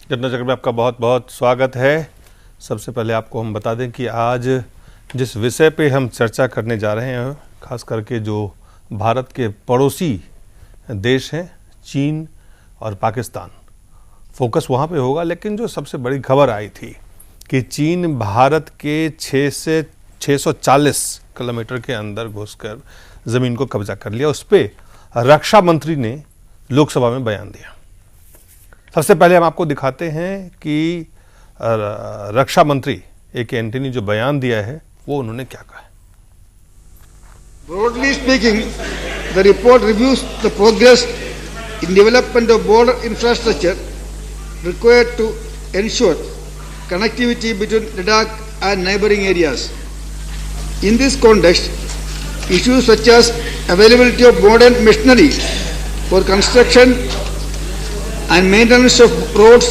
घटना चक्र में आपका बहुत बहुत स्वागत है। सबसे पहले आपको हम बता दें कि आज जिस विषय पे हम चर्चा करने जा रहे हैं, खास करके जो भारत के पड़ोसी देश हैं चीन और पाकिस्तान, फोकस वहाँ पे होगा। लेकिन जो सबसे बड़ी खबर आई थी कि चीन भारत के 640 किलोमीटर के अंदर घुसकर ज़मीन को कब्जा कर लिया, उस पर रक्षा मंत्री ने लोकसभा में बयान दिया। सबसे पहले हम आपको दिखाते हैं कि रक्षा मंत्री ए.के. एंटनी जो बयान दिया है वो उन्होंने क्या कहा है। Broadly speaking, the report reviews the progress in development of border infrastructure required to ensure connectivity between Ladakh and neighboring areas. In this context, issues such as availability of modern machinery for construction and maintenance of roads,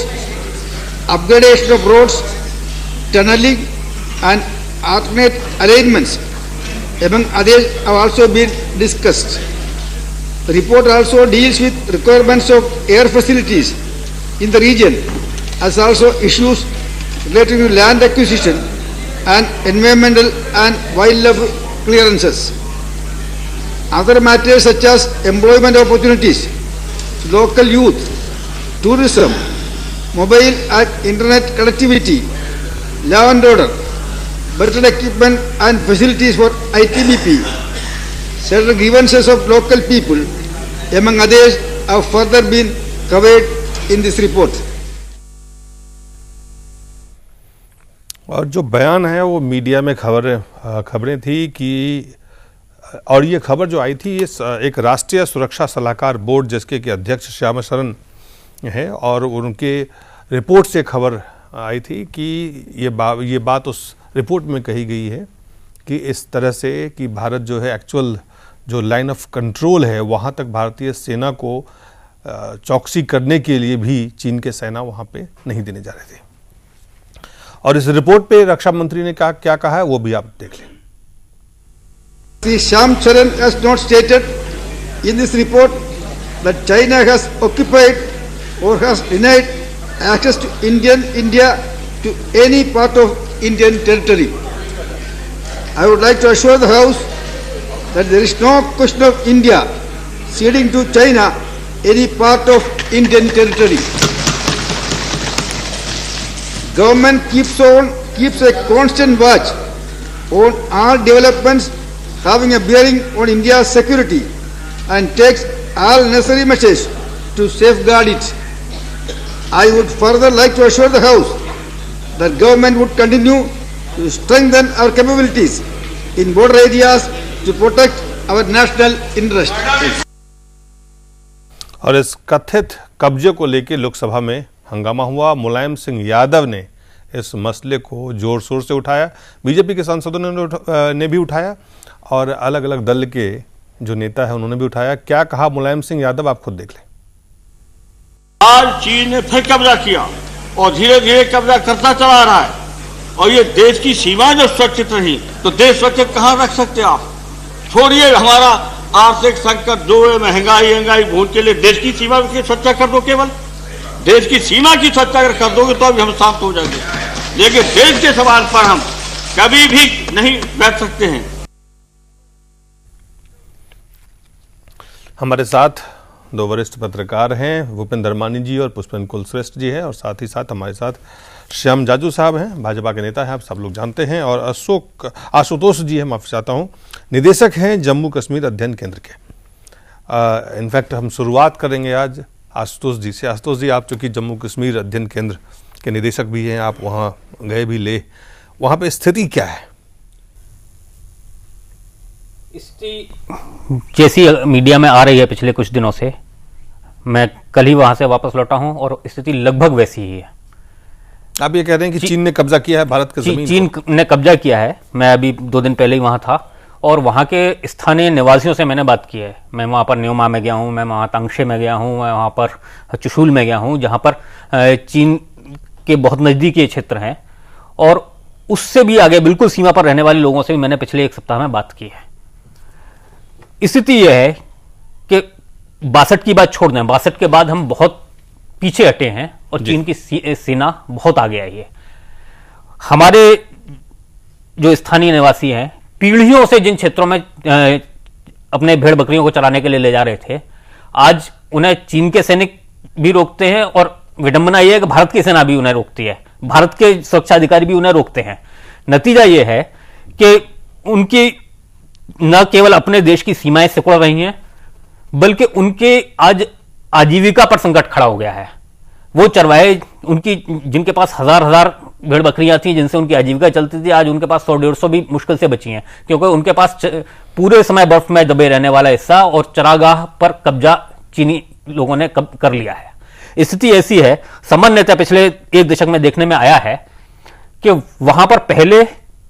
upgradation of roads, tunneling and alternate arrangements among others have also been discussed. The report also deals with requirements of air facilities in the region, as also issues relating to land acquisition and environmental and wildlife clearances. Other matters such as employment opportunities, local youth, tourism, mobile and internet connectivity, law and order, better equipment and facilities for ITBP, certain grievances of local people, among others, have further been covered in this report. और जो बयान है वो media में खबरें थी कि, और ये खबर जो आई थी ये एक राष्ट्रीय सुरक्षा सलाहकार बोर्ड जिसके के अध्यक्ष श्यामा शरण है, और उनके रिपोर्ट से खबर आई थी कि ये बात उस रिपोर्ट में कही गई है कि इस तरह से कि भारत जो है एक्चुअल जो लाइन ऑफ कंट्रोल है वहाँ तक भारतीय सेना को चौकसी करने के लिए भी चीन के सेना वहाँ पे नहीं देने जा रहे थे। और इस रिपोर्ट पे रक्षा मंत्री ने क्या कहा है वो भी आप देख लें। Sri Shyam Charan has not stated in this report that China has occupied or has denied access to India to any part of Indian territory. I would like to assure the House that there is no question of India ceding to China any part of Indian territory. Government keeps a constant watch on all developments having a bearing on India's security and takes all necessary measures to safeguard it. I would further like to assure the House that government would continue to strengthen our capabilities in border areas to protect our national interest. और इस कथित कब्जे को लेकर लोकसभा में हंगामा हुआ। मुलायम सिंह यादव ने इस मसले को जोर शोर से उठाया, बीजेपी के सांसदों ने भी उठाया और अलग अलग दल के जो नेता है उन्होंने भी उठाया। क्या कहा मुलायम सिंह यादव आप खुद देख लें। आज चीन ने फिर कब्जा किया और धीरे धीरे कब्जा करता चला रहा है, और ये देश की सीमा जब सुरक्षित रही तो देश सुरक्षित कहाँ रख सकते आप। छोड़िए हमारा आर्थिक संकट जो है, महंगाई भून के लिए देश की सीमा की सुरक्षा कर दो, केवल देश की सीमा की सुरक्षा कर दोगे तो अभी हम शांत हो जाएंगे, लेकिन देश के सवाल पर हम कभी भी नहीं बैठ सकते हैं। हमारे साथ दो वरिष्ठ पत्रकार हैं, भूपेंद्र धर्मानी जी और पुष्पेंद्र कुलश्रेष्ठ जी हैं, और साथ ही साथ हमारे साथ श्याम जाजू साहब हैं, भाजपा के नेता हैं, आप सब लोग जानते हैं, और आशुतोष जी हैं, माफ़ी चाहता हूँ, निदेशक हैं जम्मू कश्मीर अध्ययन केंद्र के। इनफैक्ट हम शुरुआत करेंगे आज आशुतोष जी से। आशुतोष जी, आप चूँकि जम्मू कश्मीर अध्ययन केंद्र के निदेशक भी हैं, आप वहाँ गए भी ले, वहाँ पर स्थिति क्या है? जैसी मीडिया में आ रही है पिछले कुछ दिनों से, मैं कल ही वहां से वापस लौटा हूं और स्थिति लगभग वैसी ही है। आप ये कह रहे हैं कि चीन ने कब्जा किया है भारत की जमीन? चीन ने कब्जा किया है। मैं अभी 2 दिन पहले ही वहां था और वहां के स्थानीय निवासियों से मैंने बात की है। मैं वहां पर न्योमा में गया हूं, मैं वहां तांगशे में गया हूं, मैं वहां पर चुशूल में गया हूं, जहां पर चीन के बहुत नजदीकी क्षेत्र हैं, और उससे भी आगे बिल्कुल सीमा पर रहने वाले लोगों से भी मैंने पिछले 1 सप्ताह में बात की है। स्थिति यह है कि 62 की बात छोड़ दें, 62 के बाद हम बहुत पीछे हटे हैं और चीन की सेना बहुत आगे आई है। हमारे जो स्थानीय निवासी हैं, पीढ़ियों से जिन क्षेत्रों में अपने भेड़ बकरियों को चराने के लिए ले जा रहे थे, आज उन्हें चीन के सैनिक भी रोकते हैं और विडंबना यह है कि भारत की सेना भी उन्हें रोकती है, भारत के सुरक्षा अधिकारी भी उन्हें रोकते हैं। नतीजा यह है कि उनकी न केवल अपने देश की सीमाएं सिकुड़ रही हैं, बल्कि उनके आज आजीविका पर संकट खड़ा हो गया है। वो चरवाहे उनकी, जिनके पास हजार भेड़ बकरियां थी जिनसे उनकी आजीविका चलती थी, आज उनके पास 100-150 भी मुश्किल से बची हैं, क्योंकि उनके पास पूरे समय बर्फ में दबे रहने वाला हिस्सा और चरागाह पर कब्जा चीनी लोगों ने कर लिया है। स्थिति ऐसी है, सामान्यतः पिछले 1 दशक में देखने में आया है कि वहां पर पहले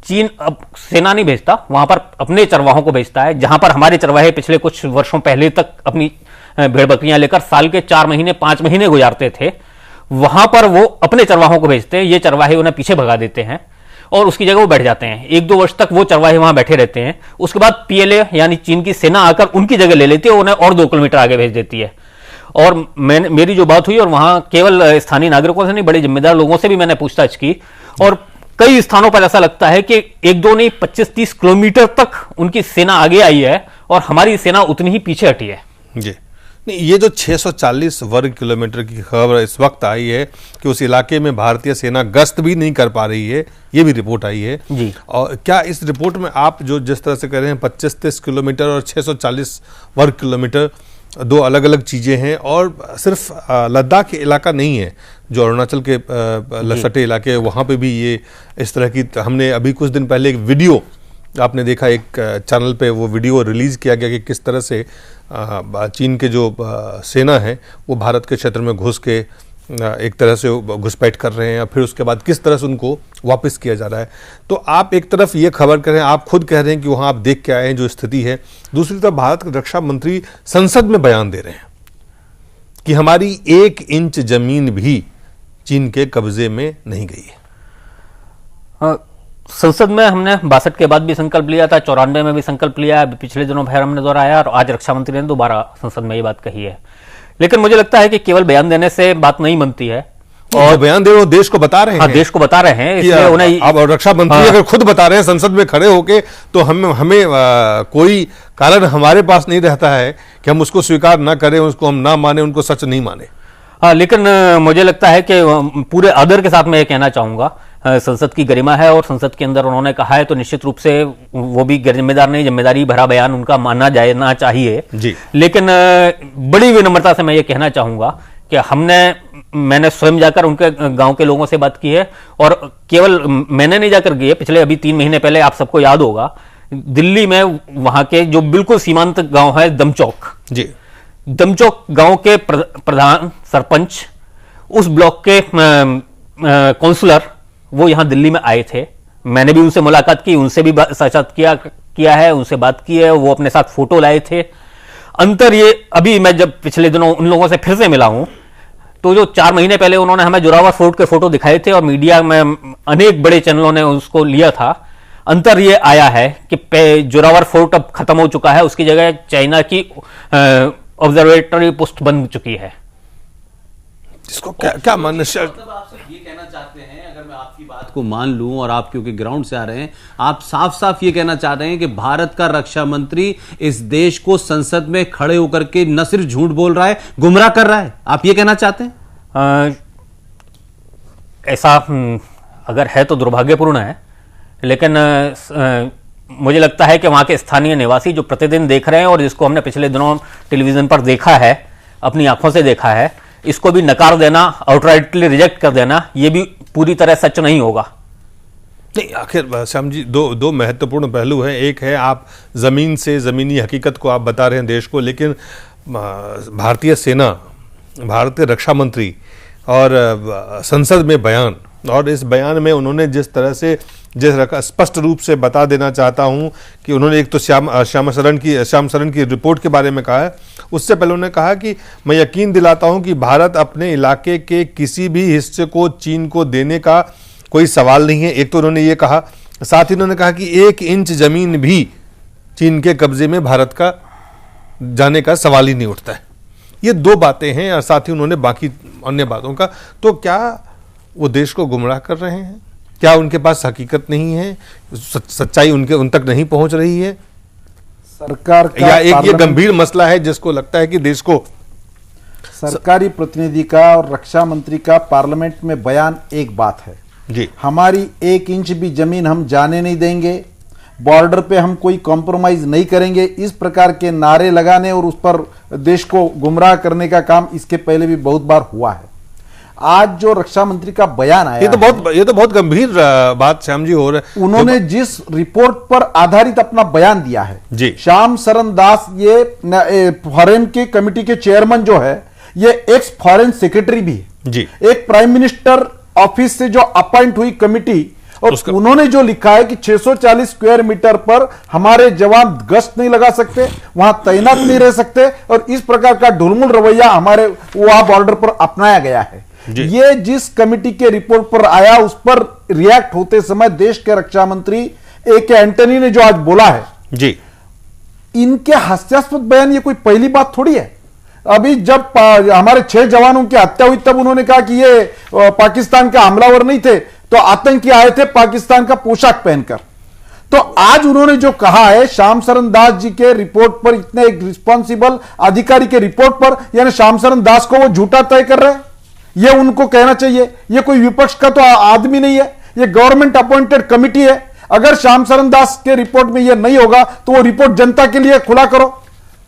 चीन अब सेना नहीं भेजता, वहां पर अपने चरवाहों को भेजता है। जहां पर हमारे चरवाहे पिछले कुछ वर्षों पहले तक अपनी भेड़ बकरियां लेकर साल के 4 महीने 5 महीने गुजारते थे, वहां पर वो अपने चरवाहों को भेजते हैं। ये चरवाहे उन्हें पीछे भगा देते हैं और उसकी जगह वो बैठ जाते हैं। 1-2 वर्ष तक वो चरवाहे वहां बैठे रहते हैं। उसके बाद पीएलए यानी चीन की सेना आकर उनकी जगह ले लेती है, उन्हें और 2 किलोमीटर आगे भेज देती है। और मेरी जो बात हुई, और वहां केवल स्थानीय नागरिकों से नहीं, बड़े जिम्मेदार लोगों से भी मैंने पूछताछ की, और कई स्थानों पर ऐसा लगता है कि 1-2 नहीं 25-30 किलोमीटर तक उनकी सेना आगे आई है और हमारी सेना उतनी ही पीछे हटी है। जी नहीं, ये जो 640 वर्ग किलोमीटर की खबर इस वक्त आई है कि उस इलाके में भारतीय सेना गश्त भी नहीं कर पा रही है, ये भी रिपोर्ट आई है जी। और क्या इस रिपोर्ट में आप जो जिस तरह से कह रहे हैं 25-30 किलोमीटर और 640 वर्ग किलोमीटर, 2 अलग अलग चीज़ें हैं, और सिर्फ लद्दाख के इलाका नहीं है, जो अरुणाचल के लसटे इलाके, वहाँ पे भी ये इस तरह की, हमने अभी कुछ दिन पहले एक वीडियो आपने देखा, एक चैनल पे वो वीडियो रिलीज़ किया गया कि किस तरह से चीन के जो सेना है वो भारत के क्षेत्र में घुस के एक तरह से घुसपैठ कर रहे हैं, फिर उसके बाद किस तरह से उनको वापस किया जा रहा है। तो आप एक तरफ ये खबर कर रहे हैं, आप खुद कह रहे हैं कि वहाँ आप देख के आए हैं जो स्थिति है, दूसरी तरफ भारत के रक्षा मंत्री संसद में बयान दे रहे हैं कि हमारी 1 इंच जमीन भी चीन के कब्जे में नहीं गई है। संसद में हमने 62 के बाद भी संकल्प लिया था, 94 में भी संकल्प लिया, पिछले दिनों फिर हमने दोहराया और आज रक्षा मंत्री ने दोबारा संसद में ये बात कही है। लेकिन मुझे लगता है कि केवल बयान देने से बात नहीं बनती है, और बयान दे रहे हो, देश को बता रहे हैं। हाँ, देश को बता रहे हैं, इसलिए उन्हें अब रक्षा मंत्री अगर खुद बता रहे हैं संसद में खड़े होके, तो हमें कोई कारण हमारे पास नहीं रहता है कि हम उसको स्वीकार ना करें, उसको हम ना माने, उनको सच नहीं माने। हाँ, लेकिन मुझे लगता है कि पूरे आदर के साथ मैं ये कहना चाहूंगा, संसद की गरिमा है और संसद के अंदर उन्होंने कहा है तो निश्चित रूप से वो भी जिम्मेदार नहीं, जिम्मेदारी भरा बयान उनका माना जाना चाहिए जी। लेकिन बड़ी विनम्रता से मैं ये कहना चाहूंगा कि मैंने स्वयं जाकर उनके गांव के लोगों से बात की है, और केवल मैंने नहीं जाकर गए, पिछले अभी 3 महीने पहले आप सबको याद होगा, दिल्ली में वहां के जो बिल्कुल सीमांत गांव है दमचौक जी, दमचौक गांव के प्रधान सरपंच, उस ब्लॉक के काउंसलर, वो यहां दिल्ली में आए थे। मैंने भी उनसे मुलाकात की, उनसे भी साक्षात किया है, उनसे बात की है, वो अपने साथ फोटो लाए थे। अंतर ये, अभी मैं जब पिछले दिनों उन लोगों से फिर से मिला हूं, तो जो 4 महीने पहले उन्होंने हमें जोरावर फोर्ट के फोटो दिखाए थे और मीडिया में अनेक बड़े चैनलों ने उसको लिया था, अंतर ये आया है कि जोरावर फोर्ट अब खत्म हो चुका है, उसकी जगह चाइना की ऑब्जर्वेटरी पोस्ट बन चुकी है। इसको क्या मानना, मतलब आप सिर्फ ये कहना चाहते हैं, अगर मैं आपकी बात को मान लूं, और आप क्योंकि ग्राउंड से आ रहे हैं, आप साफ साफ ये कहना चाह रहे हैं कि भारत का रक्षा मंत्री इस देश को संसद में खड़े होकर के न सिर्फ झूठ बोल रहा है, गुमराह कर रहा है, आप ये कहना चाहते हैं? ऐसा अगर है तो दुर्भाग्यपूर्ण है, लेकिन मुझे लगता है कि वहां के स्थानीय निवासी जो प्रतिदिन देख रहे हैं और जिसको हमने पिछले दिनों टेलीविजन पर देखा है, अपनी आंखों से देखा है, इसको भी नकार देना, आउटराइटली रिजेक्ट कर देना, यह भी पूरी तरह सच नहीं होगा। नहीं, आखिर श्याम जी दो महत्वपूर्ण पहलू हैं। एक है आप जमीन से ज़मीनी हकीकत को आप बता रहे हैं देश को, लेकिन भारतीय सेना, भारतीय रक्षा मंत्री और संसद में बयान, और इस बयान में उन्होंने जिस तरह से स्पष्ट रूप से बता देना चाहता हूं कि उन्होंने एक तो श्याम शरण की रिपोर्ट के बारे में कहा है, उससे पहले उन्होंने कहा कि मैं यकीन दिलाता हूं कि भारत अपने इलाके के किसी भी हिस्से को चीन को देने का कोई सवाल नहीं है। एक तो उन्होंने ये कहा, साथ ही उन्होंने कहा कि 1 इंच जमीन भी चीन के कब्जे में भारत का जाने का सवाल ही नहीं उठता है। ये दो बातें हैं और साथ ही उन्होंने बाकी अन्य बातों का, तो क्या वो देश को गुमराह कर रहे हैं? क्या उनके पास हकीकत नहीं है, सच्चाई उन तक नहीं पहुंच रही है? सरकार का या एक ये गंभीर मसला है जिसको लगता है कि देश को सरकारी प्रतिनिधि का और रक्षा मंत्री का पार्लियामेंट में बयान एक बात है जी, हमारी 1 इंच भी जमीन हम जाने नहीं देंगे, बॉर्डर पे हम कोई कॉम्प्रोमाइज नहीं करेंगे, इस प्रकार के नारे लगाने और उस पर देश को गुमराह करने का काम इसके पहले भी बहुत बार हुआ है। आज जो रक्षा मंत्री का बयान आया, ये तो बहुत गंभीर बात श्याम जी हो रहा है। उन्होंने जिस रिपोर्ट पर आधारित अपना बयान दिया है जी, श्याम शरण दास ये फॉरेन की कमेटी के चेयरमैन जो है, ये एक्स फॉरेन सेक्रेटरी भी है जी, एक प्राइम मिनिस्टर ऑफिस से जो अपॉइंट हुई कमिटी, और उन्होंने जो लिखा है कि 640 स्क्वायर मीटर पर हमारे जवान गश्त नहीं लगा सकते, वहां तैनात नहीं रह सकते, और इस प्रकार का ढुलमुल रवैया हमारे वहां बॉर्डर पर अपनाया गया है। ये जिस कमिटी के रिपोर्ट पर आया, उस पर रिएक्ट होते समय देश के रक्षा मंत्री A.K. एंटनी ने जो आज बोला है जी, इनके हास्यास्पद बयान ये कोई पहली बात थोड़ी है। अभी जब हमारे 6 जवानों की हत्या हुई तब उन्होंने कहा कि ये पाकिस्तान के हमलावर नहीं थे, तो आतंकी आए थे पाकिस्तान का पोशाक पहनकर। तो आज उन्होंने जो कहा है श्याम शरण दास जी के रिपोर्ट पर, इतने एक रिस्पॉन्सिबल अधिकारी के रिपोर्ट पर, यानी श्याम शरण दास को वो झूठा तय कर रहे हैं, ये उनको कहना चाहिए। ये कोई विपक्ष का तो आदमी नहीं है, ये गवर्नमेंट अपॉइंटेड कमिटी है। अगर श्याम शरण दास के रिपोर्ट में ये नहीं होगा तो वो रिपोर्ट जनता के लिए खुला करो,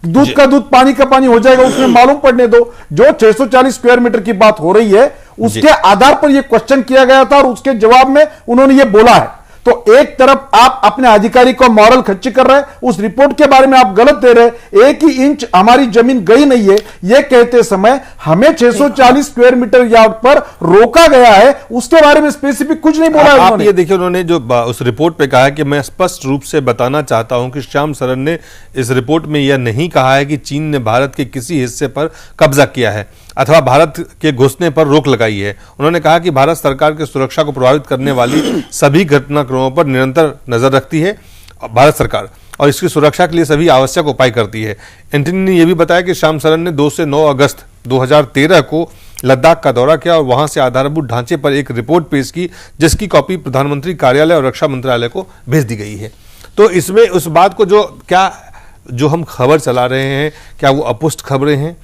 दूध का दूध पानी का पानी हो जाएगा, उसमें मालूम पड़ने दो। जो 640 स्क्वायर मीटर की बात हो रही है उसके आधार पर यह क्वेश्चन किया गया था और उसके जवाब में उन्होंने ये बोला है। तो एक तरफ आप अपने अधिकारी को मॉरल खच्ची कर रहे हैं, उस रिपोर्ट के बारे में आप गलत दे रहे हैं। 1 ही इंच हमारी जमीन गई नहीं है यह कहते समय हमें 640 स्क्वायर मीटर यार्ड पर रोका गया है, उसके बारे में स्पेसिफिक कुछ नहीं बोला। आप ये देखिए, उन्होंने जो उस रिपोर्ट पे कहा है कि मैं स्पष्ट रूप से बताना चाहता हूं कि श्याम शरण ने इस रिपोर्ट में यह नहीं कहा है कि चीन ने भारत के किसी हिस्से पर कब्जा किया है अथवा भारत के घुसने पर रोक लगाई है। उन्होंने कहा कि भारत सरकार की सुरक्षा को प्रभावित करने वाली सभी घटनाक्रमों पर निरंतर नजर रखती है भारत सरकार, और इसकी सुरक्षा के लिए सभी आवश्यक उपाय करती है। एंटनी ने यह भी बताया कि श्याम शरण ने 2 से 9 अगस्त 2013 को लद्दाख का दौरा किया और वहां से आधारभूत ढांचे पर एक रिपोर्ट पेश की, जिसकी कॉपी प्रधानमंत्री कार्यालय और रक्षा मंत्रालय को भेज दी गई है। तो इसमें उस बात को जो हम खबर चला रहे हैं, क्या वो अपुष्ट खबरें हैं?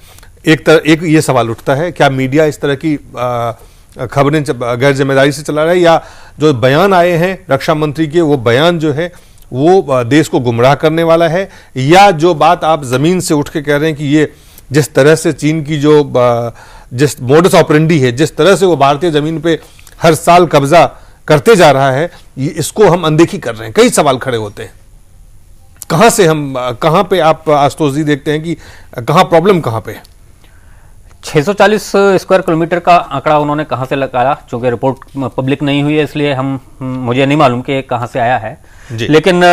एक ये सवाल उठता है, क्या मीडिया इस तरह की खबरें गैर जिम्मेदारी से चला रहा है, या जो बयान आए हैं रक्षा मंत्री के, वो बयान जो है वो देश को गुमराह करने वाला है, या जो बात आप जमीन से उठ के कह रहे हैं कि ये जिस तरह से चीन की जिस मोडस ऑपरेंडी है, जिस तरह से वो भारतीय जमीन पे हर साल कब्जा करते जा रहा है, इसको हम अनदेखी कर रहे हैं। कई सवाल खड़े होते हैं, कहां पे आप आशुतोष जी देखते हैं कि प्रॉब्लम कहां पे है? 640 स्क्वायर किलोमीटर का आंकड़ा उन्होंने कहां से लगाया, चूंकि रिपोर्ट पब्लिक नहीं हुई है इसलिए मुझे नहीं मालूम कि कहां से आया है, लेकिन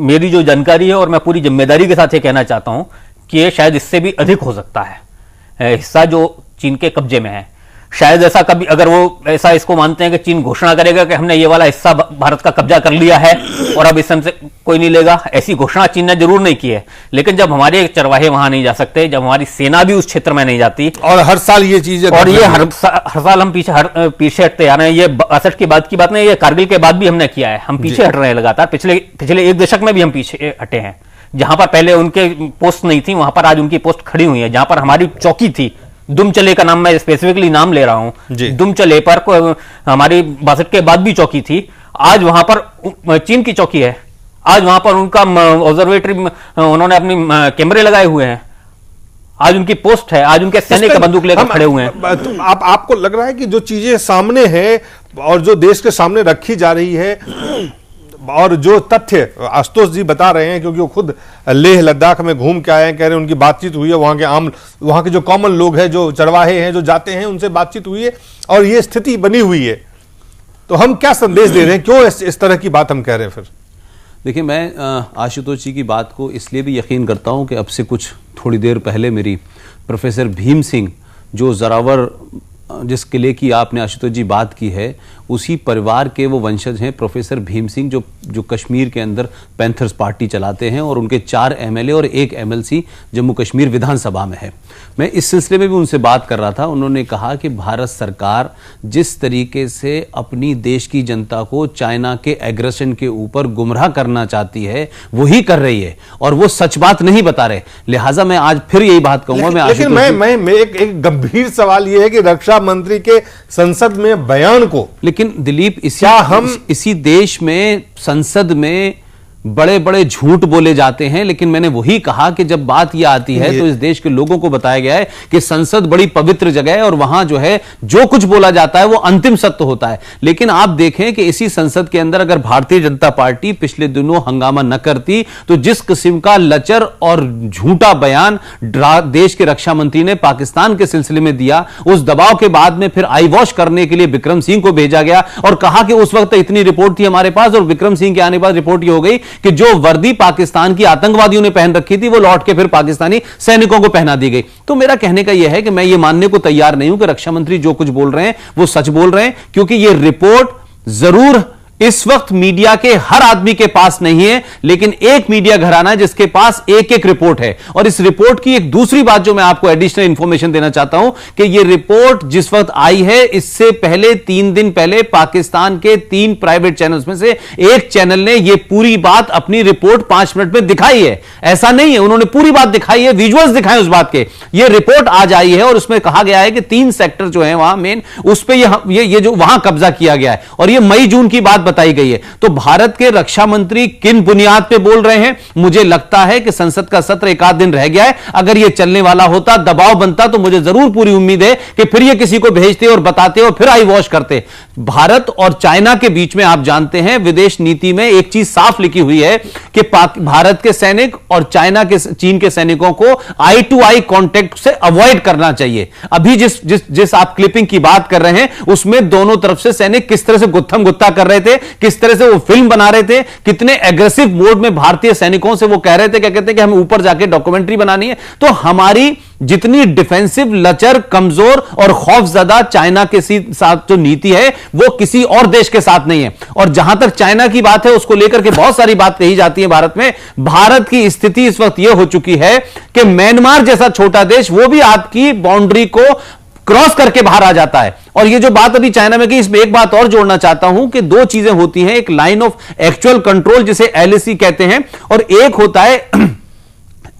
मेरी जो जानकारी है और मैं पूरी जिम्मेदारी के साथ ये कहना चाहता हूं कि ये शायद इससे भी अधिक हो सकता है हिस्सा जो चीन के कब्जे में है। शायद ऐसा कभी, अगर वो ऐसा इसको मानते हैं कि चीन घोषणा करेगा कि हमने ये वाला हिस्सा भारत का कब्जा कर लिया है और अब इस से कोई नहीं लेगा, ऐसी घोषणा चीन ने जरूर नहीं की है। लेकिन जब हमारे चरवाहे वहां नहीं जा सकते, जब हमारी सेना भी उस क्षेत्र में नहीं जाती, और हर साल ये चीजें, और ये हर साल हम पीछे हटते आ रहे हैं। ये 62 के बाद की बात नहीं, ये कारगिल के बाद भी हमने किया है। हम पीछे हट रहे हैं लगातार, पिछले 1 दशक में भी हम पीछे हटे हैं। जहां पर पहले उनके पोस्ट नहीं थी, वहां पर आज उनकी पोस्ट खड़ी हुई है। जहां पर हमारी चौकी थी, दुमचले का नाम मैं स्पेसिफिकली नाम ले रहा हूं, दुमचले पर हमारी 62 के बाद भी चौकी थी, आज वहां पर चीन की चौकी है। आज वहां पर उनका ऑब्जर्वेटरी, उन्होंने अपनी कैमरे लगाए हुए हैं, आज उनकी पोस्ट है, आज उनके सैनिक बंदूक लेकर खड़े हुए हैं। तो आपको लग रहा है कि जो चीजें सामने हैं और जो देश के सामने रखी जा रही है और जो तथ्य आशुतोष जी बता रहे हैं, क्योंकि वो खुद लेह लद्दाख में घूम के आए हैं, कह रहे हैं उनकी बातचीत हुई है, वहां के जो कॉमन लोग हैं, जो चरवाहे हैं, जो जाते हैं, उनसे बातचीत हुई है और ये स्थिति बनी हुई है। तो हम क्या संदेश दे रहे हैं, क्यों इस तरह की बात हम कह रहे हैं? फिर देखिए, मैं आशुतोष जी की बात को इसलिए भी यकीन करता हूं कि अब से कुछ थोड़ी देर पहले मेरी प्रोफेसर भीम सिंह, जो जरावर जिस किले की आपने आशुतोष जी बात की है, उसी परिवार के वो वंशज हैं प्रोफेसर भीम सिंह, जो कश्मीर के अंदर पैंथर्स पार्टी चलाते हैं और उनके 4 MLA और 1 MLC जम्मू कश्मीर विधानसभा में है। मैं इस सिलसिले में भी उनसे बात कर रहा था। उन्होंने कहा कि भारत सरकार जिस तरीके से अपनी देश की जनता को चाइना के एग्रेशन के ऊपर गुमराह करना चाहती है वही कर रही है और वो सच बात नहीं बता रहे। लिहाजा मैं आज फिर यही बात कहूंगा। लेकिन मैं एक गंभीर सवाल यह है कि रक्षा मंत्री के संसद में बयान को, लेकिन दिलीप इसी देश में संसद में बड़े बड़े झूठ बोले जाते हैं, लेकिन मैंने वही कहा कि जब बात यह आती है तो इस देश के लोगों को बताया गया है कि संसद बड़ी पवित्र जगह है और वहां जो है जो कुछ बोला जाता है वो अंतिम सत्य होता है। लेकिन आप देखें कि इसी संसद के अंदर अगर भारतीय जनता पार्टी पिछले दिनों हंगामा न करती तो जिस किस्म का लचर और झूठा बयान देश के रक्षा मंत्री ने पाकिस्तान के सिलसिले में दिया, उस दबाव के बाद में फिर आई वॉश करने के लिए विक्रम सिंह को भेजा गया और कहा कि उस वक्त इतनी रिपोर्ट थी हमारे पास और विक्रम सिंह के आने के बाद रिपोर्ट ये हो गई कि जो वर्दी पाकिस्तान की आतंकवादियों ने पहन रखी थी वो लौट के फिर पाकिस्तानी सैनिकों को पहना दी गई। तो मेरा कहने का यह है कि मैं ये मानने को तैयार नहीं हूं कि रक्षा मंत्री जो कुछ बोल रहे हैं वो सच बोल रहे हैं, क्योंकि ये रिपोर्ट जरूर इस वक्त मीडिया के हर आदमी के पास नहीं है, लेकिन एक मीडिया घराना है जिसके पास एक एक रिपोर्ट है। और इस रिपोर्ट की एक दूसरी बात जो मैं आपको एडिशनल इंफॉर्मेशन देना चाहता हूं कि यह रिपोर्ट जिस वक्त आई है इससे पहले 3 दिन पहले पाकिस्तान के 3 प्राइवेट चैनल्स में से एक चैनल ने यह पूरी बात अपनी रिपोर्ट 5 मिनट में दिखाई है। ऐसा नहीं है, उन्होंने पूरी बात दिखाई है, विजुअल्स दिखाए उस बात के। यह रिपोर्ट आज आई है और उसमें कहा गया है कि 3 सेक्टर जो है वहां मेन उस पर यह जो वहां कब्जा किया गया है और यह मई जून की बात बताई गई है। तो भारत के रक्षा मंत्री किन बुनियाद पे बोल रहे हैं? मुझे लगता है कि संसद का सत्र एक आध दिन रह गया है, अगर यह चलने वाला होता, दबाव बनता, तो मुझे जरूर पूरी उम्मीद है कि फिर यह किसी को भेजते और बताते और फिर आई वॉश करते। भारत और चाइना के बीच में आप जानते हैं विदेश नीति में एक चीज साफ लिखी हुई है कि भारत के सैनिक और चीन के सैनिकों को आई टू आई कॉन्टेक्ट से अवॉइड करना चाहिए। अभी जिस आप क्लिपिंग की बात कर रहे हैं उसमें दोनों तरफ से सैनिक किस तरह से गुत्थम गुत्ता कर रहे थे, किस तरह से वो फिल्म बना रहे थे, कितने एग्रेसिव मोड में भारतीय सैनिकों से वो कह रहे थे, क्या कहते हैं कि हमें ऊपर जाके डॉक्यूमेंट्री बनानी है। तो हमारी जितनी डिफेंसिव, लचर, कमजोर और खौफजदा चाइना के साथ जो नीति है वो किसी और देश के साथ नहीं है। और जहां तक चाइना की बात है उसको लेकर के बहुत सारी बात कही जाती है भारत में। भारत की स्थिति इस वक्त यह हो चुकी है कि म्यांमार जैसा छोटा देश वो भी आपकी बाउंड्री को क्रॉस करके बाहर आ जाता है। और ये जो बात अभी चाइना में की, इसमें एक बात और जोड़ना चाहता हूं कि 2 चीजें होती हैं, एक लाइन ऑफ एक्चुअल कंट्रोल जिसे LAC कहते हैं और एक होता है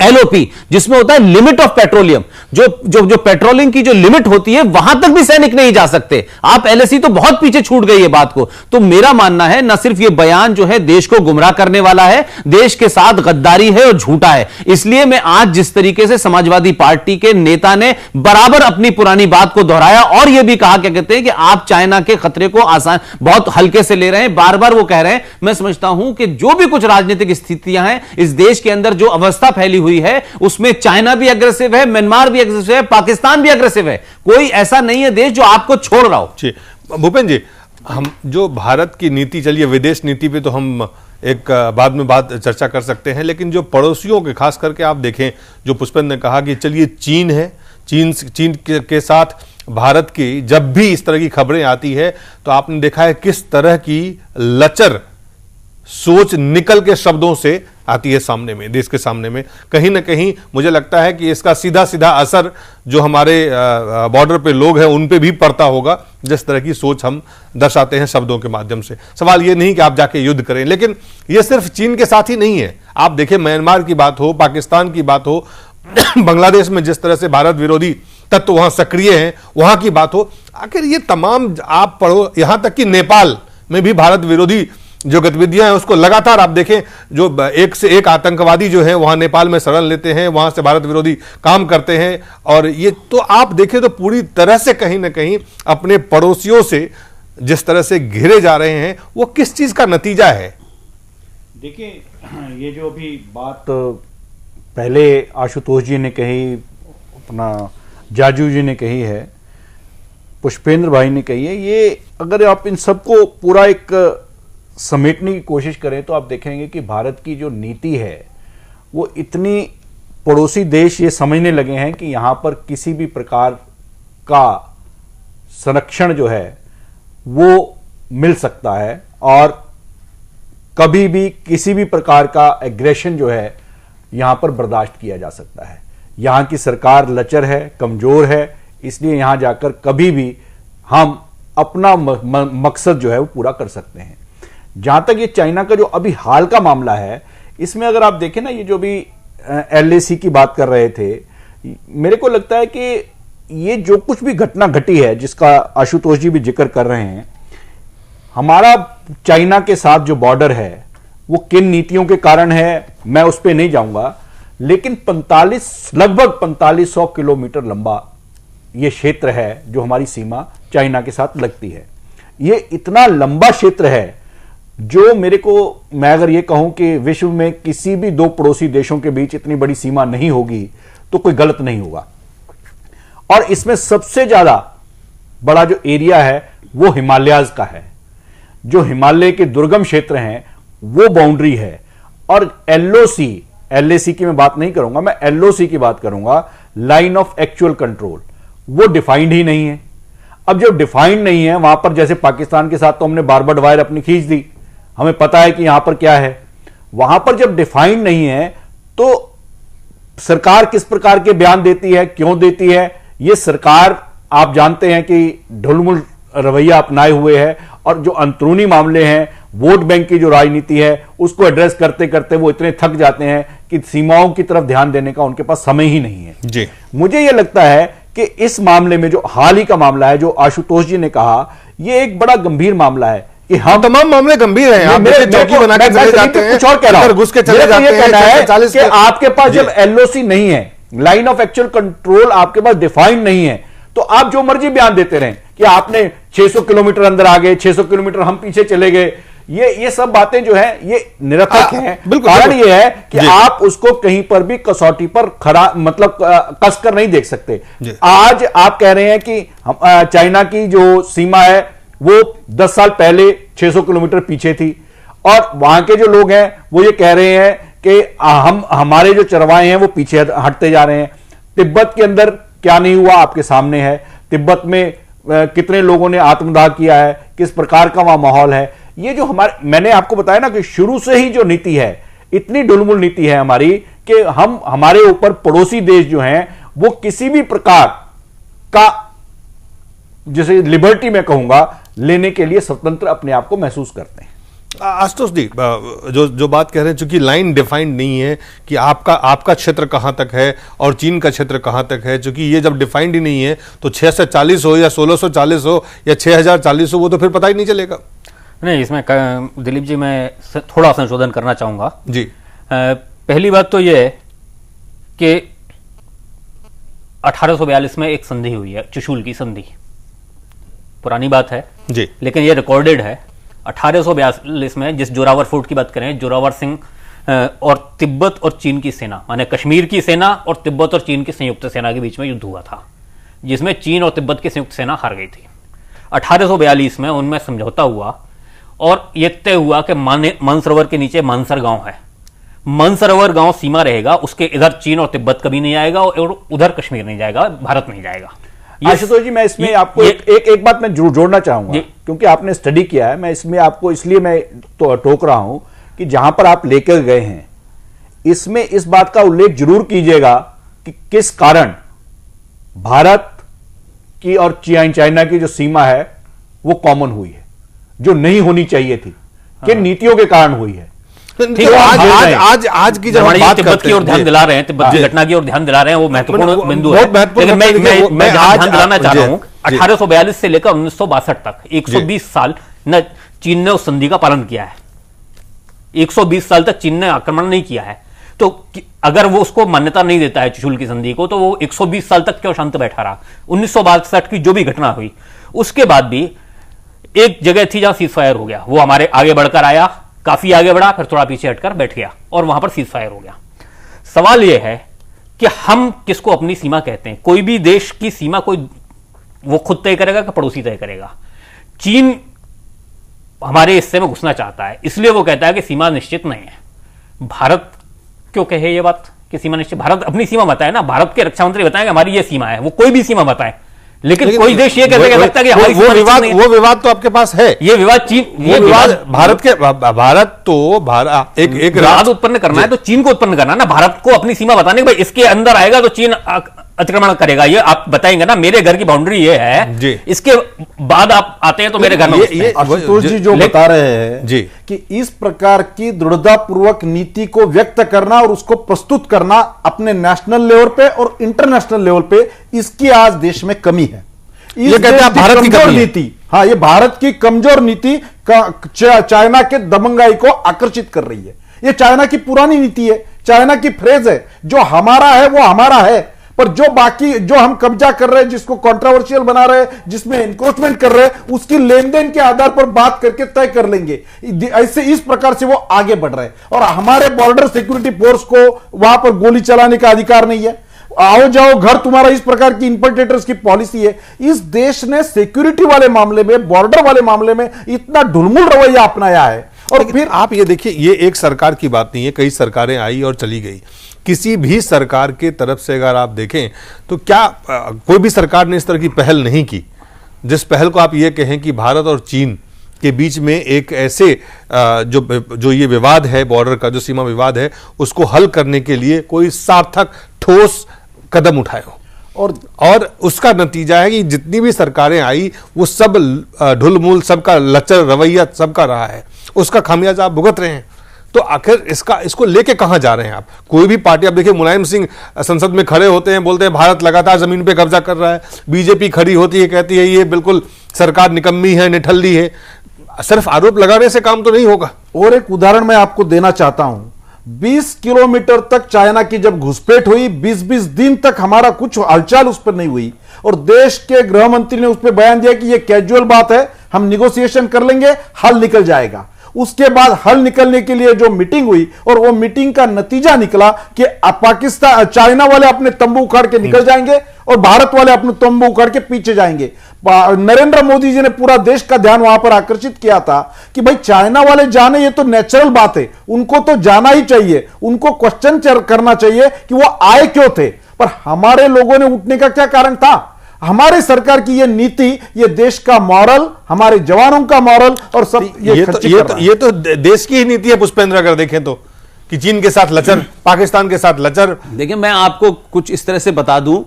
LOP जिसमें होता है लिमिट ऑफ पेट्रोलियम। जो पेट्रोलिंग की जो लिमिट होती है वहां तक भी सैनिक नहीं जा सकते। आप LAC तो बहुत पीछे छूट गई है बात को। तो मेरा मानना है न सिर्फ ये बयान जो है देश को गुमराह करने वाला है, देश के साथ गद्दारी है और झूठा है। इसलिए मैं आज जिस तरीके से समाजवादी पार्टी के नेता ने बराबर अपनी पुरानी बात को दोहराया और यह भी कहा, क्या कहते हैं कि आप चाइना के खतरे को आसान बहुत हल्के से ले रहे हैं, बार बार वो कह रहे हैं। मैं समझता हूं कि जो भी कुछ राजनीतिक स्थितियां हैं इस देश के अंदर, जो अवस्था फैली हुई है उसमें चाइना भी अग्रेसिव है, म्यांमार भी अग्रेसिव है, पाकिस्तान भी अग्रेसिव है। कोई ऐसा नहीं है देश जो आपको छोड़ रहा हो। भूपेंद्र जी, हम जो भारत की नीति, चलिए विदेश नीति पे तो हम एक बाद में चर्चा कर सकते हैं, लेकिन जो पड़ोसियों के खास करके आप देखें, जो पुष्पेंद्र ने कहा कि चलिए चीन है, चीन के साथ भारत की जब भी इस तरह की खबरें आती है तो आपने देखा है किस तरह की लचर सोच निकल के शब्दों से आती है सामने में, देश के सामने में। कहीं ना कहीं मुझे लगता है कि इसका सीधा सीधा असर जो हमारे बॉर्डर पे लोग हैं उन पे भी पड़ता होगा, जिस तरह की सोच हम दर्शाते हैं शब्दों के माध्यम से। सवाल ये नहीं कि आप जाके युद्ध करें, लेकिन ये सिर्फ चीन के साथ ही नहीं है। आप देखें, म्यांमार की बात हो, पाकिस्तान की बात हो, बांग्लादेश में जिस तरह से भारत विरोधी तत्व वहां सक्रिय हैं वहां की बात हो, आखिर ये तमाम आप पढ़ो, यहां तक कि नेपाल में भी भारत विरोधी जो गतिविधियां हैं उसको लगातार आप देखें, जो एक से एक आतंकवादी जो है वहां नेपाल में शरण लेते हैं, वहां से भारत विरोधी काम करते हैं। और ये तो आप देखें तो पूरी तरह से कहीं ना कहीं अपने पड़ोसियों से जिस तरह से घिरे जा रहे हैं वो किस चीज का नतीजा है? देखिए, ये जो अभी बात पहले आशुतोष जी ने कही, अपना जाजू जी ने कही है, पुष्पेंद्र भाई ने कही है, ये अगर आप इन सबको पूरा एक समेटने की कोशिश करें तो आप देखेंगे कि भारत की जो नीति है वो इतनी, पड़ोसी देश ये समझने लगे हैं कि यहां पर किसी भी प्रकार का संरक्षण जो है वो मिल सकता है और कभी भी किसी भी प्रकार का एग्रेशन जो है यहां पर बर्दाश्त किया जा सकता है। यहाँ की सरकार लचर है, कमजोर है, इसलिए यहाँ जाकर कभी भी हम अपना मकसद जो है वो पूरा कर सकते हैं। जहां तक ये चाइना का जो अभी हाल का मामला है, इसमें अगर आप देखें ना, ये जो भी LAC की बात कर रहे थे, मेरे को लगता है कि ये जो कुछ भी घटना घटी है जिसका आशुतोष जी भी जिक्र कर रहे हैं, हमारा चाइना के साथ जो बॉर्डर है वो किन नीतियों के कारण है मैं उस पर नहीं जाऊंगा, लेकिन लगभग 4500 किलोमीटर लंबा ये क्षेत्र है जो हमारी सीमा चाइना के साथ लगती है। ये इतना लंबा क्षेत्र है जो मैं अगर ये कहूं कि विश्व में किसी भी दो पड़ोसी देशों के बीच इतनी बड़ी सीमा नहीं होगी तो कोई गलत नहीं होगा। और इसमें सबसे ज्यादा बड़ा जो एरिया है वो हिमालयाज का है, जो हिमालय के दुर्गम क्षेत्र हैं वो बाउंड्री है। और LAC की मैं बात नहीं करूंगा, मैं LOC की बात करूंगा, लाइन ऑफ एक्चुअल कंट्रोल, वो डिफाइंड ही नहीं है। अब जब डिफाइंड नहीं है, वहां पर जैसे पाकिस्तान के साथ तो हमने बारबड वायर अपनी खींच दी, हमें पता है कि यहां पर क्या है। वहां पर जब डिफाइंड नहीं है तो सरकार किस प्रकार के बयान देती है, क्यों देती है, ये सरकार आप जानते हैं कि ढुलमुल रवैया अपनाए हुए है। और जो अंदरूनी मामले हैं, वोट बैंक की जो राजनीति है, उसको एड्रेस करते करते वो इतने थक जाते हैं कि सीमाओं की तरफ ध्यान देने का उनके पास समय ही नहीं है। जी, मुझे यह लगता है कि इस मामले में जो हाल ही का मामला है, जो आशुतोष जी ने कहा, यह एक बड़ा गंभीर मामला है कि हम तमाम मामले गंभीर हैं। आप देखिए चौकी बना के चले जाते हैं, कुछ और कह रहा हूं, घुस के चले जाते हैं। 40 कि आपके पास जब LOC नहीं है, लाइन ऑफ एक्चुअल कंट्रोल आपके पास डिफाइंड नहीं है, तो आप जो मर्जी बयान देते रहें कि आपने 600 किलोमीटर अंदर आ गए, 600 किलोमीटर हम पीछे चले गए, ये सब बातें जो है ये निरर्थक हैं। कारण ये है कि आप उसको कहीं पर भी कसौटी पर कसकर नहीं देख सकते। आज आप कह रहे हैं कि चाइना की जो सीमा है वो 10 साल पहले 600 किलोमीटर पीछे थी, और वहां के जो लोग हैं वो ये कह रहे हैं कि हमारे जो चरवाहे हैं वो पीछे हटते जा रहे हैं। तिब्बत के अंदर क्या नहीं हुआ आपके सामने है, तिब्बत में कितने लोगों ने आत्मदाह किया है, किस प्रकार का वहां माहौल है। ये जो मैंने आपको बताया ना कि शुरू से ही जो नीति है, इतनी ढुलमुल नीति है हमारी कि हमारे ऊपर पड़ोसी देश जो हैं वो किसी भी प्रकार का, जैसे लिबर्टी मैं कहूंगा, लेने के लिए स्वतंत्र अपने आप को महसूस करते हैं। आशुतोष जी, जो बात कह रहे हैं, चूंकि लाइन डिफाइंड नहीं है कि आपका क्षेत्र कहां तक है और चीन का क्षेत्र कहां तक है, चूंकि ये जब डिफाइंड ही नहीं है तो 640 हो या 1640 हो या 6040 हो, वो तो फिर पता ही नहीं चलेगा। नहीं, इसमें दिलीप जी मैं थोड़ा संशोधन करना चाहूंगा जी। पहली बात तो यह है कि 1842 में एक संधि हुई है, चुशूल की संधि, पुरानी बात है जी, लेकिन यह रिकॉर्डेड है। 1842 में जिस जोरावर फोर्ट की बात करें, जोरावर सिंह और तिब्बत और चीन की सेना, माने कश्मीर की सेना और तिब्बत और चीन की संयुक्त सेना के बीच में युद्ध हुआ था, जिसमें चीन और तिब्बत की संयुक्त सेना हार गई थी। 1842 में उनमें समझौता हुआ और यह तय हुआ कि मानसरोवर के नीचे मानसर गांव है, मानसरोवर गांव सीमा रहेगा, उसके इधर चीन और तिब्बत कभी नहीं आएगा और उधर कश्मीर नहीं जाएगा, भारत नहीं जाएगा। आशुतोष जी, मैं इसमें आपको एक बात मैं जोड़ना चाहूंगा, क्योंकि आपने स्टडी किया है। मैं इसमें आपको इसलिए मैं टोक रहा हूं कि जहां पर आप लेकर गए हैं, इसमें इस बात का उल्लेख जरूर कीजिएगा कि किस कारण भारत की और चाइना की जो सीमा है वो कॉमन हुई है, जो नहीं होनी चाहिए थी, किन नीतियों के कारण हुई है। आज की जब हम बात तिब्बत की ओर ध्यान दिला रहे हैं, तिब्बत की घटना की ओर ध्यान दिला रहे हैं, वो महत्वपूर्ण बिंदु है। लेकिन मैं ध्यान दिलाना चाह रहा हूं, 1842 से लेकर 1962 तक 120 साल न चीन ने उस संधि का पालन किया है। 120 साल तक चीन ने आक्रमण नहीं किया है, तो अगर वो उसको मान्यता नहीं देता है चुशूल की संधि को, तो वो 120 साल तक क्यों शांत बैठा रहा। 1962 की जो भी घटना हुई, उसके बाद भी एक जगह थी जहां सीज फायर हो गया, वो हमारे आगे बढ़कर आया, काफी आगे बढ़ा, फिर थोड़ा पीछे हटकर बैठ गया और वहां पर सीज फायर हो गया। सवाल यह है कि हम किसको अपनी सीमा कहते हैं। कोई भी देश की सीमा कोई वो खुद तय करेगा कि पड़ोसी तय करेगा। चीन हमारे हिस्से में घुसना चाहता है, इसलिए वो कहता है कि सीमा निश्चित नहीं है। भारत क्यों कहे ये बात कि सीमा निश्चित, भारत अपनी सीमा बताए ना, भारत के रक्षा मंत्री बताएं कि हमारी ये सीमा है, वो कोई भी सीमा बताए, लेकिन कोई देश ये कहते सकता है कि हमारी वो विवाद, नहीं है। वो विवाद तो आपके पास है। ये विवाद चीन, ये विवाद भारत के, भारत तो एक विवाद उत्पन्न करना है तो चीन को उत्पन्न करना है ना, भारत को अपनी सीमा बताने कि भाई इसके अंदर आएगा तो चीन अतिक्रमण करेगा। ये आप बताएंगे ना, मेरे घर की बाउंड्री ये है जी, इसके बाद आप आते हैं तो मेरे घर में ये आशुतोष जी जो बता रहे हैं जी कि इस प्रकार की दृढ़तापूर्वक नीति को व्यक्त करना और उसको प्रस्तुत करना अपने नेशनल लेवल पे और इंटरनेशनल लेवल पे, इसकी आज देश में कमी है। ये कहते हैं भारत की कमजोर नीति, हाँ, ये भारत की कमजोर नीति चाइना के दबंगाई को आकर्षित कर रही है। ये चाइना की पुरानी नीति है, चाइना की फ्रेज है, जो हमारा है वो हमारा है, पर जो बाकी जो हम कब्जा कर रहे हैं, जिसको कंट्रोवर्शियल बना रहे हैं, जिसमें एनक्रोचमेंट कर रहे हैं, उसकी लेन देन के आधार पर बात करके तय कर लेंगे। ऐसे इस प्रकार से वो आगे बढ़ रहे हैं और हमारे बॉर्डर सिक्योरिटी फोर्स को वहां पर गोली चलाने का अधिकार नहीं है। आओ जाओ घर तुम्हारा, इस प्रकार की इंपल्टेटर्स की पॉलिसी है। इस देश ने सिक्योरिटी वाले मामले में, बॉर्डर वाले मामले में इतना ढुलमुल रवैया अपनाया है। और फिर आप ये देखिए, ये एक सरकार की बात नहीं है, कई सरकारें आई और चली गई। किसी भी सरकार के तरफ से अगर आप देखें तो क्या कोई भी सरकार ने इस तरह की पहल नहीं की जिस पहल को आप ये कहें कि भारत और चीन के बीच में एक ऐसे जो ये विवाद है, बॉर्डर का जो सीमा विवाद है, उसको हल करने के लिए कोई सार्थक ठोस कदम उठाए हो। और उसका नतीजा है कि जितनी भी सरकारें आई वो सब ढुलमुल, सबका लचर रवैया सबका रहा है, उसका खामियाजा आप भुगत रहे हैं। तो आखिर इसको लेके कहां जा रहे हैं आप? कोई भी पार्टी, आप देखिए मुलायम सिंह संसद में खड़े होते हैं, बोलते हैं भारत लगातार जमीन पे कब्जा कर रहा है। बीजेपी खड़ी होती है, कहती है ये बिल्कुल सरकार निकम्मी है, निठल्ली है। सिर्फ आरोप लगाने से काम तो नहीं होगा। और एक उदाहरण मैं आपको देना चाहता हूं, 20 किलोमीटर तक चाइना की जब घुसपैठ हुई, 20-20 दिन तक हमारा कुछ हलचल उस पर नहीं हुई और देश के गृह मंत्री ने उस पर बयान दिया कि यह कैजुअल बात है, हम निगोशिएशन कर लेंगे, हल निकल जाएगा। उसके बाद हल निकलने के लिए जो मीटिंग हुई और वो मीटिंग का नतीजा निकला कि पाकिस्तान, चाइना वाले अपने तंबू उखाड़ के निकल जाएंगे और भारत वाले अपने तंबू उखाड़ के पीछे जाएंगे। नरेंद्र मोदी जी ने पूरा देश का ध्यान वहां पर आकर्षित किया था कि भाई चाइना वाले जाने, ये तो नेचुरल बात है, उनको तो जाना ही चाहिए, उनको क्वेश्चन करना चाहिए कि वो आए क्यों थे। पर हमारे लोगों ने उठने का क्या कारण था? हमारे सरकार की ये नीति, ये देश का मॉरल, हमारे जवानों का मॉरल और सब ये तो देश की ही नीति है पुष्पेंद्र, अगर देखें तो, कि चीन के साथ लचर, पाकिस्तान के साथ लचर। देखिए, मैं आपको कुछ इस तरह से बता दूं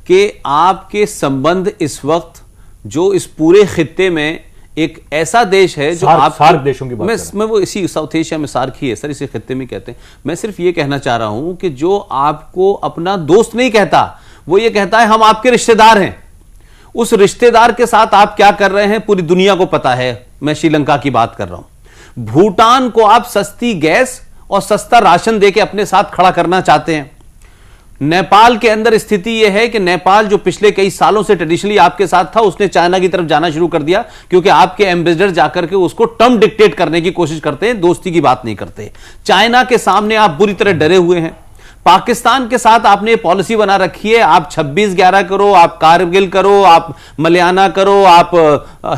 कि आपके संबंध इस वक्त जो इस पूरे खित्ते में एक ऐसा देश है जो आप सार्क देशों की बात मैं वो इसी साउथ एशिया में सार्क ही है सर, इसी खित्ते में कहते हैं। मैं सिर्फ ये कहना चाह रहा हूं कि जो आपको अपना दोस्त नहीं कहता, वो ये कहता है हम आपके रिश्तेदार हैं। उस रिश्तेदार के साथ आप क्या कर रहे हैं पूरी दुनिया को पता है। मैं श्रीलंका की बात कर रहा हूं। भूटान को आप सस्ती गैस और सस्ता राशन देके अपने साथ खड़ा करना चाहते हैं। नेपाल के अंदर स्थिति यह है कि नेपाल जो पिछले कई सालों से ट्रेडिशनली आपके साथ था, उसने चाइना की तरफ जाना शुरू कर दिया क्योंकि आपके एम्बेसडर जाकर के उसको टर्म डिक्टेट करने की कोशिश करते हैं, दोस्ती की बात नहीं करते। चाइना के सामने आप बुरी तरह डरे हुए हैं। पाकिस्तान के साथ आपने पॉलिसी बना रखी है, आप 26/11 करो, आप कारगिल करो, आप मलियाना करो, आप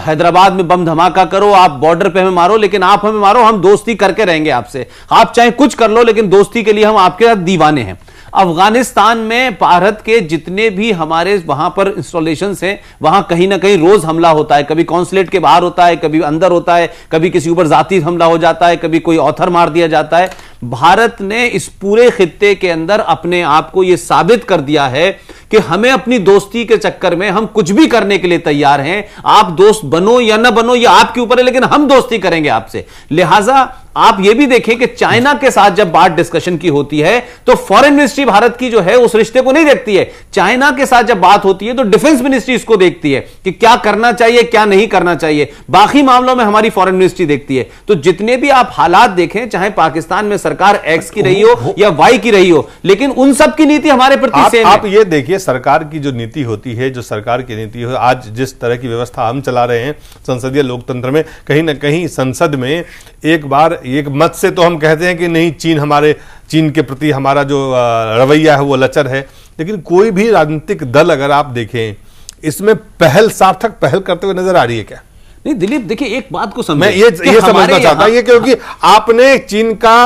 हैदराबाद में बम धमाका करो, आप बॉर्डर पे हमें मारो, लेकिन आप हमें मारो, हम दोस्ती करके रहेंगे आपसे। आप चाहे कुछ कर लो, लेकिन दोस्ती के लिए हम आपके साथ दीवाने हैं। अफगानिस्तान में भारत के जितने भी हमारे वहां पर इंस्टॉलेशंस हैं, वहां कहीं ना कहीं रोज हमला होता है। कभी कॉन्सुलेट के बाहर होता है, कभी अंदर होता है, कभी किसी ऊपर जाती हमला हो जाता है, कभी कोई ऑथर मार दिया जाता है। भारत ने इस पूरे खित्ते के अंदर अपने आप को यह साबित कर दिया है कि हमें अपनी दोस्ती के चक्कर में हम कुछ भी करने के लिए तैयार हैं। आप दोस्त बनो या ना बनो, यह आपके ऊपर है, लेकिन हम दोस्ती करेंगे आपसे। लिहाजा आप यह भी देखें कि चाइना के साथ जब बात डिस्कशन की होती है तो फॉरेन मिनिस्ट्री भारत की जो है उस रिश्ते को नहीं देखती है। चाइना के साथ जब बात होती है तो डिफेंस मिनिस्ट्री इसको देखती है कि क्या करना चाहिए, क्या नहीं करना चाहिए। बाकी मामलों में हमारी फॉरेन मिनिस्ट्री देखती है। तो जितने भी आप हालात देखें, चाहे पाकिस्तान में सरकार एक्स की रही हो या वाई की रही हो, लेकिन उन सब की नीति हमारे प्रति सेम है। आप ये देखिए, सरकार की जो नीति होती है, जो सरकार की नीति है, आज जिस तरह की व्यवस्था हम चला रहे हैं संसदीय लोकतंत्र में, कहीं ना कहीं संसद में एक बार एक मत से तो हम कहते हैं कि नहीं, चीन के प्रति हमारा जो रवैया है वो लचर है, लेकिन कोई भी राजनीतिक दल अगर आप देखें इसमें सार्थक पहल करते हुए नजर आ रही है क्या? नहीं दिलीप, देखिए एक बात को समझ, मैं ये समझना चाहता हूं, क्योंकि आपने चीन का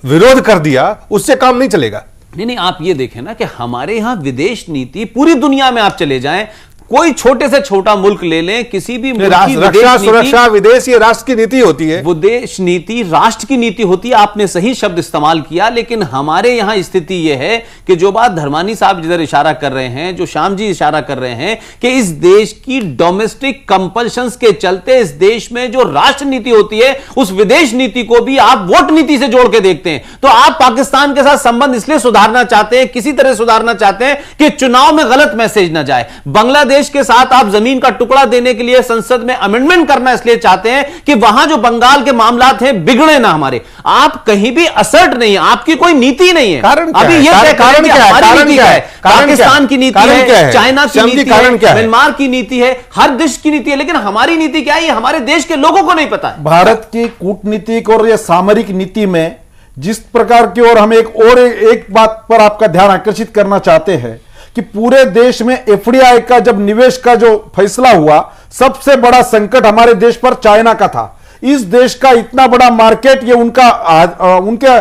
विरोध कर दिया, उससे काम नहीं चलेगा। नहीं, आप ये देखें ना कि हमारे यहां विदेश नीति, पूरी दुनिया में आप चले जाएं, कोई छोटे से छोटा मुल्क ले लें, किसी भी मुल्क की रक्षा सुरक्षा विदेश ये राष्ट्र की नीति होती है। विदेश नीति राष्ट्र की नीति होती है। आपने सही शब्द इस्तेमाल किया, लेकिन हमारे यहां स्थिति यह है कि जो बात धर्मानी साहब जिधर इशारा कर रहे हैं, जो श्याम जी इशारा कर रहे हैं कि इस देश की डोमेस्टिक कंपल्शंस के चलते इस देश में जो राष्ट्र नीति होती है उस विदेश नीति को भी आप वोट नीति से जोड़ के देखते हैं। तो आप पाकिस्तान के साथ संबंध इसलिए सुधारना चाहते हैं, किसी तरह सुधारना चाहते हैं कि चुनाव में गलत मैसेज ना जाए। बांग्लादेश के साथ आप जमीन का टुकड़ा देने के लिए संसद में अमेंडमेंट करना इसलिए चाहते हैं कि वहां जो बंगाल के मामलात हैं बिगड़े ना हमारे। आप कहीं भी असर्ट नहीं है, आपकी कोई नीति नहीं है। कारण अभी ये कारण क्या है? पाकिस्तान की नीति है, चाइना की नीति है, म्यांमार की नीति है, हर देश की नीति है, लेकिन हमारी नीति क्या है ये हमारे देश के लोगों को नहीं पता है। भारत की कूटनीतिक और यह सामरिक नीति में जिस प्रकार की, और हम एक बात पर आपका ध्यान आकर्षित करना चाहते हैं कि पूरे देश में एफडीआई का जब निवेश का जो फैसला हुआ, सबसे बड़ा संकट हमारे देश पर चाइना का था। इस देश का इतना बड़ा मार्केट ये उनके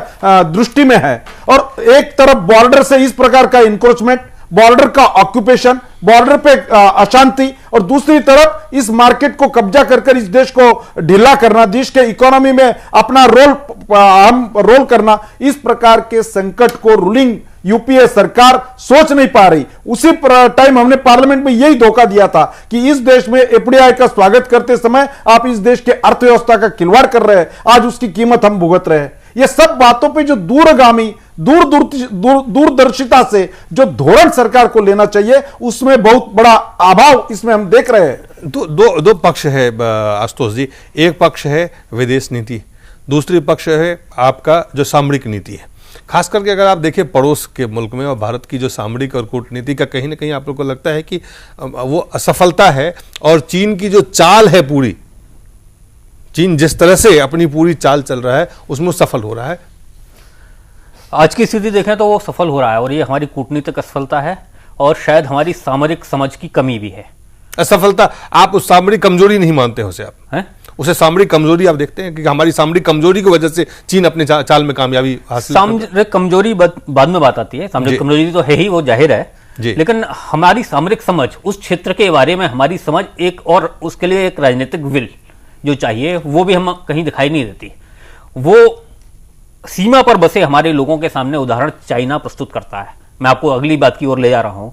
दृष्टि में है, और एक तरफ बॉर्डर से इस प्रकार का इंक्रोचमेंट, बॉर्डर का ऑक्यूपेशन, बॉर्डर पे अशांति, और दूसरी तरफ इस मार्केट को कब्जा कर इस देश को ढीला करना, देश के इकोनॉमी में अपना रोल करना, इस प्रकार के संकट को रूलिंग यूपीए सरकार सोच नहीं पा रही। उसी टाइम हमने पार्लियामेंट में यही धोखा दिया था कि इस देश में एफडीआई का स्वागत करते समय आप इस देश के अर्थव्यवस्था का खिलवाड़ कर रहे हैं, आज उसकी कीमत हम भुगत रहे हैं। ये सब बातों पे जो दूरगामी दूरदर्शिता से जो धोरण सरकार को लेना चाहिए, उसमें बहुत बड़ा अभाव इसमें हम देख रहे हैं। दो पक्ष है आशुतोष जी। एक पक्ष है विदेश नीति, दूसरी पक्ष है आपका जो सामरिक नीति है। खास करके अगर आप देखें पड़ोस के मुल्क में और भारत की जो सामरिक और कूटनीति का कहीं ना कहीं आप लोग को लगता है कि वो असफलता है, और चीन की जो चाल है पूरी, चीन जिस तरह से अपनी पूरी चाल चल रहा है उसमें सफल हो रहा है। आज की स्थिति देखें तो वो सफल हो रहा है, और ये हमारी कूटनीतिक असफलता है और शायद हमारी सामरिक समझ की कमी भी है। असफलता आप उस सामरिक कमजोरी नहीं मानते हो उसे, आप हैं? उसे सामरिक कमजोरी आप देखते हैं कि हमारी सामरिक कमजोरी की वजह से चीन अपने चाल में कामयाबी हासिल। सामरिक कमजोरी बाद में बात आती है, सामरिक कमजोरी तो है ही, वो जाहिर है, लेकिन हमारी सामरिक समझ, उस क्षेत्र के बारे में हमारी समझ एक, और उसके लिए एक राजनीतिक विल जो चाहिए वो भी हम कहीं दिखाई नहीं देती। वो सीमा पर बसे हमारे लोगों के सामने उदाहरण चाइना प्रस्तुत करता है। मैं आपको अगली बात की ओर ले जा रहा हूं।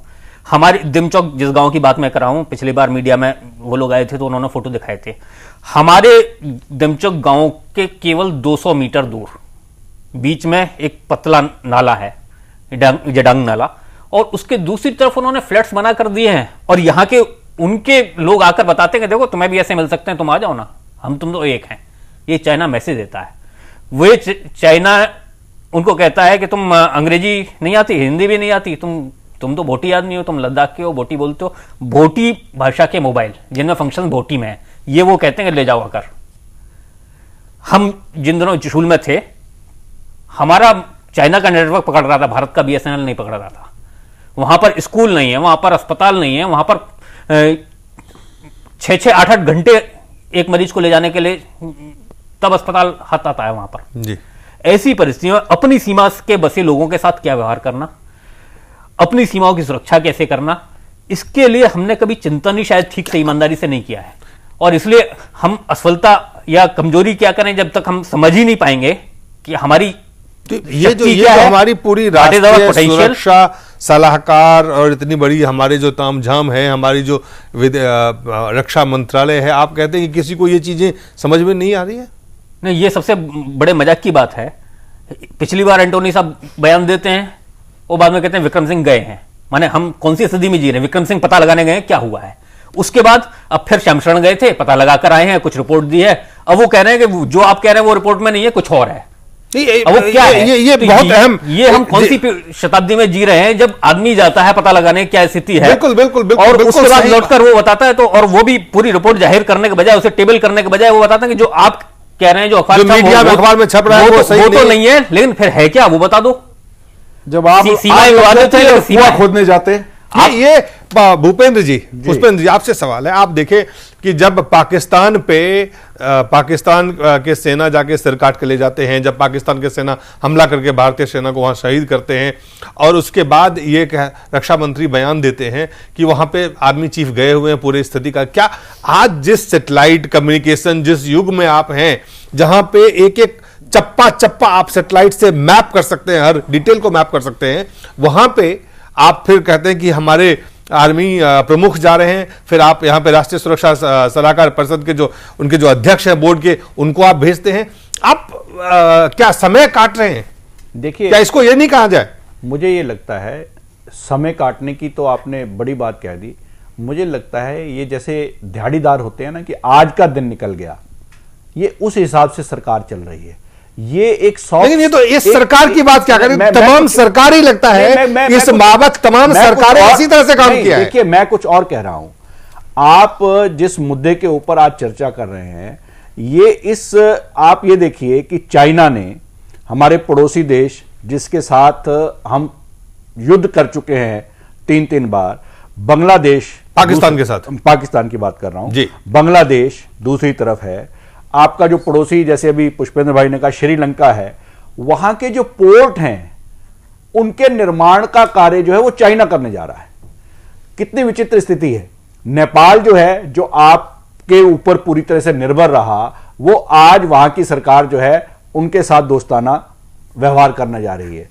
हमारे दिमचौक, जिस गांव की बात मैं कर रहा हूं, पिछली बार मीडिया में वो लोग आए थे तो उन्होंने फोटो दिखाए थे। हमारे दिमचौक गांव के केवल 200 मीटर दूर बीच में एक पतला नाला है, जडांग नाला, और उसके दूसरी तरफ उन्होंने फ्लैट्स बना कर दिए हैं, और यहाँ के उनके लोग आकर बताते हैं कि देखो तुम्हें भी ऐसे मिल सकते हैं, तुम आ जाओ ना, तुम तो एक हैं। ये चाइना मैसेज देता है। वे चाइना उनको कहता है कि तुम अंग्रेजी नहीं आती, हिंदी भी नहीं आती, तुम तो भोटी आदमी हो, तुम लद्दाख के हो, भोटी बोलते हो, भोटी भाषा के मोबाइल जिनमें फंक्शन भोटी में है, ये वो कहते हैं कि ले जाओ आकर। हम जिन दिनों चुशूल में थे, हमारा चाइना का नेटवर्क पकड़ रहा था, भारत का बीएसएनएल नहीं पकड़ रहा था। वहां पर स्कूल नहीं है, वहां पर अस्पताल नहीं है, वहां पर 6-6, 8-8 घंटे एक मरीज को ले जाने के लिए तब अस्पताल हाथ आता है वहां पर जी। ऐसी परिस्थितियों में अपनी सीमा के बसे लोगों के साथ क्या व्यवहार करना, अपनी सीमाओं की सुरक्षा कैसे करना, इसके लिए हमने कभी चिंतन ही शायद ठीक से ईमानदारी से नहीं किया है। और इसलिए हम असफलता या कमजोरी क्या करें जब तक हम समझ ही नहीं पाएंगे कि हमारी ये हमारी पूरी राष्ट्रीय सुरक्षा सलाहकार और इतनी बड़ी हमारे जो तामझाम है, हमारी जो रक्षा मंत्रालय है, आप कहते हैं कि किसी को ये चीजें समझ में नहीं आ रही है? नहीं, ये सबसे बड़े मजाक की बात है। पिछली बार एंटोनी साहब बयान देते हैं, वो बाद में कहते हैं विक्रम सिंह गए हैं। माने हम कौन सी सदी में जी रहे हैं? विक्रम सिंह पता लगाने गए, क्या हुआ है? उसके बाद अब फिर श्यामशरण गए थे, पता लगाकर आए हैं, कुछ रिपोर्ट दी है, अब वो कह रहे हैं कि जो आप कह रहे हैं वो रिपोर्ट में नहीं है, कुछ और है। अब वो क्या है? ये तो बहुत अहम, ये हम कौन सी शताब्दी में जी रहे हैं जब आदमी जाता है पता लगाने क्या स्थिति है, बिल्कुल बिल्कुल बिल्कुल, और उसके बाद लौटकर वो बताता है, तो और वो भी पूरी रिपोर्ट जाहिर करने के बजाय, उसे टेबल करने के बजाय वो बताता है कि जो आप कह रहे हैं, जो अखबार में छप रहा है वो तो नहीं है, लेकिन फिर है क्या वो बता दो। जब आप सीमा खोदने जाते, ये भूपेंद्र जी, पुष्पेंद्र जी, आपसे सवाल है। आप देखें कि जब पाकिस्तान के सेना जाके सिर काट के ले जाते हैं, जब पाकिस्तान के सेना हमला करके भारतीय सेना को वहां शहीद करते हैं, और उसके बाद ये रक्षा मंत्री बयान देते हैं कि वहां पे आर्मी चीफ गए हुए हैं पूरी स्थिति का, क्या आज जिस सैटेलाइट कम्युनिकेशन, जिस युग में आप हैं, जहां पे एक एक चप्पा चप्पा आप सैटेलाइट से मैप कर सकते हैं, हर डिटेल को मैप कर सकते हैं, वहां पे आप फिर कहते हैं कि हमारे आर्मी प्रमुख जा रहे हैं, फिर आप यहां पे राष्ट्रीय सुरक्षा सलाहकार परिषद के उनके जो अध्यक्ष हैं बोर्ड के, उनको आप भेजते हैं। आप क्या समय काट रहे हैं? देखिए, क्या इसको ये नहीं कहा जाए? मुझे ये लगता है समय काटने की तो आपने बड़ी बात कह दी। मुझे लगता है ये जैसे दिहाड़ीदार होते हैं ना, कि आज का दिन निकल गया, ये उस हिसाब से सरकार चल रही है। ये एक सॉफ्ट, लेकिन ये तो इस सरकार की बात क्या करें, तमाम सरकार ही लगता है इस बाबत तमाम सरकारें इसी तरह से काम किया है। देखिए, मैं कुछ और कह रहा हूं। आप जिस मुद्दे के ऊपर आज चर्चा कर रहे हैं, आप ये देखिए कि चाइना ने, हमारे पड़ोसी देश जिसके साथ हम युद्ध कर चुके हैं 3-3 बार, बांग्लादेश, पाकिस्तान के साथ, पाकिस्तान की बात कर रहा हूं जी, बांग्लादेश दूसरी तरफ है। आपका जो पड़ोसी, जैसे अभी पुष्पेंद्र भाई ने कहा, श्रीलंका है, वहां के जो पोर्ट हैं उनके निर्माण का कार्य जो है वो चाइना करने जा रहा है। कितनी विचित्र स्थिति है। नेपाल जो है, जो आपके ऊपर पूरी तरह से निर्भर रहा, वो आज वहां की सरकार जो है उनके साथ दोस्ताना व्यवहार करने जा रही है।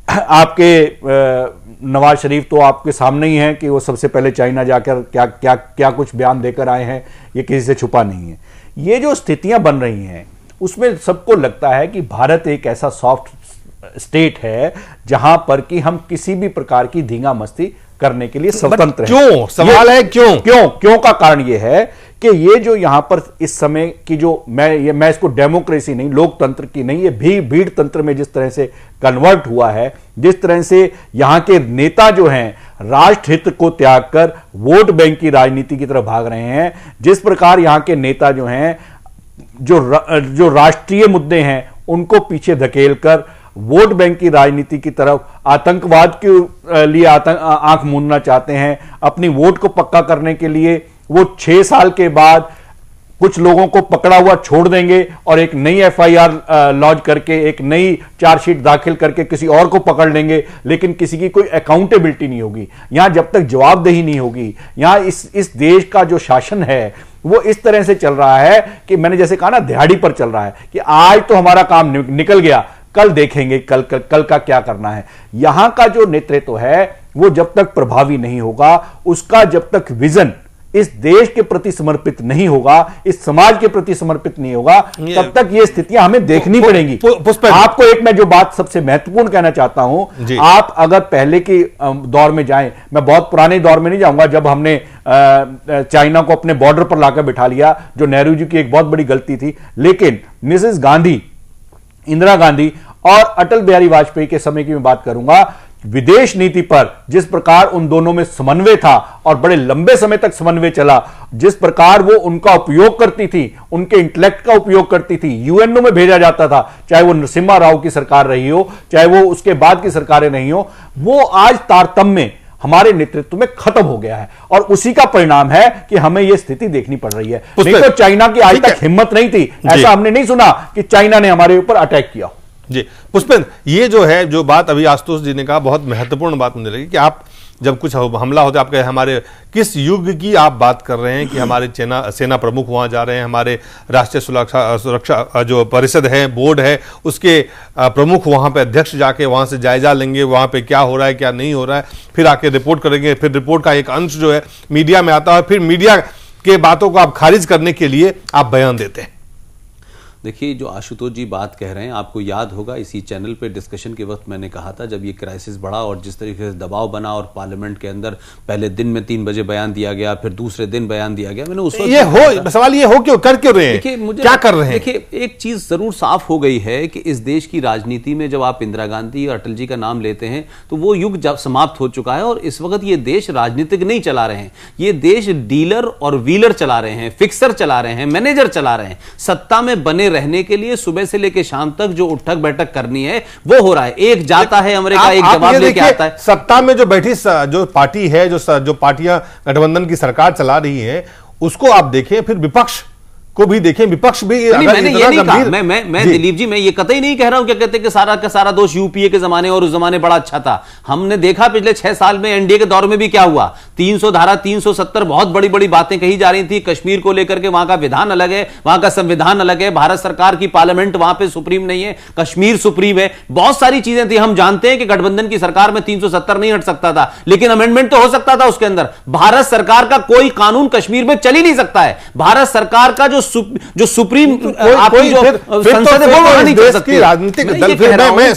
आपके नवाज शरीफ तो आपके सामने ही हैं कि वो सबसे पहले चाइना जाकर क्या क्या क्या कुछ बयान देकर आए हैं, ये किसी से छुपा नहीं है। ये जो स्थितियां बन रही हैं, उसमें सबको लगता है कि भारत एक ऐसा सॉफ्ट स्टेट है जहां पर कि हम किसी भी प्रकार की धींगा मस्ती करने के लिए स्वतंत्र हैं। क्यों? सवाल है क्यों का कारण यह है कि ये जो यहां पर इस समय की जो मैं इसको डेमोक्रेसी नहीं, लोकतंत्र की नहीं, ये भीड़ तंत्र में जिस तरह से कन्वर्ट हुआ है, जिस तरह से यहां के नेता जो हैं राष्ट्र हित को त्याग कर वोट बैंक की राजनीति की तरफ भाग रहे हैं, जिस प्रकार यहां के नेता जो हैं जो राष्ट्रीय मुद्दे हैं उनको पीछे धकेल कर वोट बैंक की राजनीति की तरफ, आतंकवाद के लिए आंख मूंदना चाहते हैं, अपनी वोट को पक्का करने के लिए वो 6 साल के बाद कुछ लोगों को पकड़ा हुआ छोड़ देंगे और एक नई एफआईआर लॉन्च करके, एक नई चार्जशीट दाखिल करके किसी और को पकड़ लेंगे, लेकिन किसी की कोई अकाउंटेबिलिटी नहीं होगी। यहां जब तक जवाबदेही नहीं होगी, यहां इस देश का जो शासन है वो इस तरह से चल रहा है कि मैंने जैसे कहा ना, दिहाड़ी पर चल रहा है कि आज तो हमारा काम निकल गया, कल देखेंगे कल का क्या करना है। यहां का जो नेतृत्व है वो जब तक प्रभावी नहीं होगा, उसका जब तक विजन इस देश के प्रति समर्पित नहीं होगा, इस समाज के प्रति समर्पित नहीं होगा, तब तक ये स्थितियां हमें देखनी पड़ेंगी। आपको एक मैं जो बात सबसे महत्वपूर्ण कहना चाहता हूं, आप अगर पहले के दौर में जाएं, मैं बहुत पुराने दौर में नहीं जाऊंगा, जब हमने चाइना को अपने बॉर्डर पर लाकर बिठा लिया, जो नेहरू जी की एक बहुत बड़ी गलती थी, लेकिन मिसेस गांधी, इंदिरा गांधी और अटल बिहारी वाजपेयी के समय की मैं बात करूंगा, विदेश नीति पर जिस प्रकार उन दोनों में समन्वय था और बड़े लंबे समय तक समन्वय चला, जिस प्रकार वो उनका उपयोग करती थी, उनके इंटेलेक्ट का उपयोग करती थी, यूएनओ में भेजा जाता था, चाहे वो नरसिम्हा राव की सरकार रही हो, चाहे वो उसके बाद की सरकारें नहीं हो, वो आज तारतम्य हमारे नेतृत्व में खत्म हो गया है। और उसी का परिणाम है कि हमें यह स्थिति देखनी पड़ रही है। नहीं तो चाइना की आज तक हिम्मत नहीं थी, ऐसा हमने नहीं सुना कि चाइना ने हमारे ऊपर अटैक किया। जी पुष्पेंद्र, ये जो है, जो बात अभी आशुतोष जी ने कहा, बहुत महत्वपूर्ण बात मुझे लगी कि आप जब कुछ हमला होता है, आप कहे हमारे किस युग की आप बात कर रहे हैं कि हमारे सेना प्रमुख वहां जा रहे हैं, हमारे राष्ट्रीय सुरक्षा जो परिषद है, बोर्ड है, उसके प्रमुख वहां पे अध्यक्ष जाके वहां से जायजा लेंगे, वहां पे क्या हो रहा है क्या नहीं हो रहा है, फिर आके रिपोर्ट करेंगे, फिर रिपोर्ट का एक अंश जो है मीडिया में आता है, फिर मीडिया के बातों को आप खारिज करने के लिए आप बयान देते हैं। देखिए, जो आशुतोष जी बात कह रहे हैं, आपको याद होगा इसी चैनल पे डिस्कशन के वक्त मैंने कहा था, जब ये क्राइसिस बढ़ा और जिस तरीके से दबाव बना और पार्लियामेंट के अंदर पहले दिन में 3 बजे बयान दिया गया, फिर दूसरे दिन बयान दिया गया, मैंने उस वक्त सवाल ये हो क्यों कर क्यों रहे हैं, देखिए मुझे क्या कर रहे हैं। देखिए, एक चीज जरूर साफ हो गई है कि इस देश की राजनीति में जब आप इंदिरा गांधी और अटल जी का नाम लेते हैं तो वो युग जब समाप्त हो चुका है और इस वक्त ये देश राजनीतिक नहीं चला रहे हैं, ये देश डीलर और व्हीलर चला रहे हैं, फिक्सर चला रहे हैं, मैनेजर चला रहे हैं, सत्ता में बने बने रहने के लिए सुबह से लेकर शाम तक जो उठक बैठक करनी है वो हो रहा है। एक जाता है अमेरिका, एक जवाब लेके आता है। सत्ता में जो बैठी जो पार्टी है, जो पार्टियां गठबंधन की सरकार चला रही है, उसको आप देखें, फिर विपक्ष को भी देखें। विपक्ष भी मैंने ये नहीं कहा, मैं दिलीप जी, मैं ये कतई नहीं कह रहा हूं क्या कहते हैं कि सारा का सारा दोष यूपीए के जमाने और उस जमाने बड़ा अच्छा था। हमने देखा पिछले 6 साल में एनडीए के दौर में भी क्या हुआ। 300 धारा 370 बहुत बड़ी बड़ी बातें कही जा रही थी कश्मीर को लेकर के। वहां का विधान अलग है, वहां का संविधान अलग है, भारत सरकार की पार्लियामेंट वहां पे सुप्रीम नहीं है, कश्मीर सुप्रीम है, बहुत सारी चीजें थी। हम जानते हैं कि गठबंधन की सरकार में 370 नहीं हट सकता था, लेकिन अमेंडमेंट तो हो सकता था उसके अंदर। भारत सरकार का कोई कानून कश्मीर में चल ही नहीं सकता है। भारत सरकार का जो सुप्रीम आपकी जो संसद है वो वहां नहीं चल सकती। राजनीतिक दल, मैं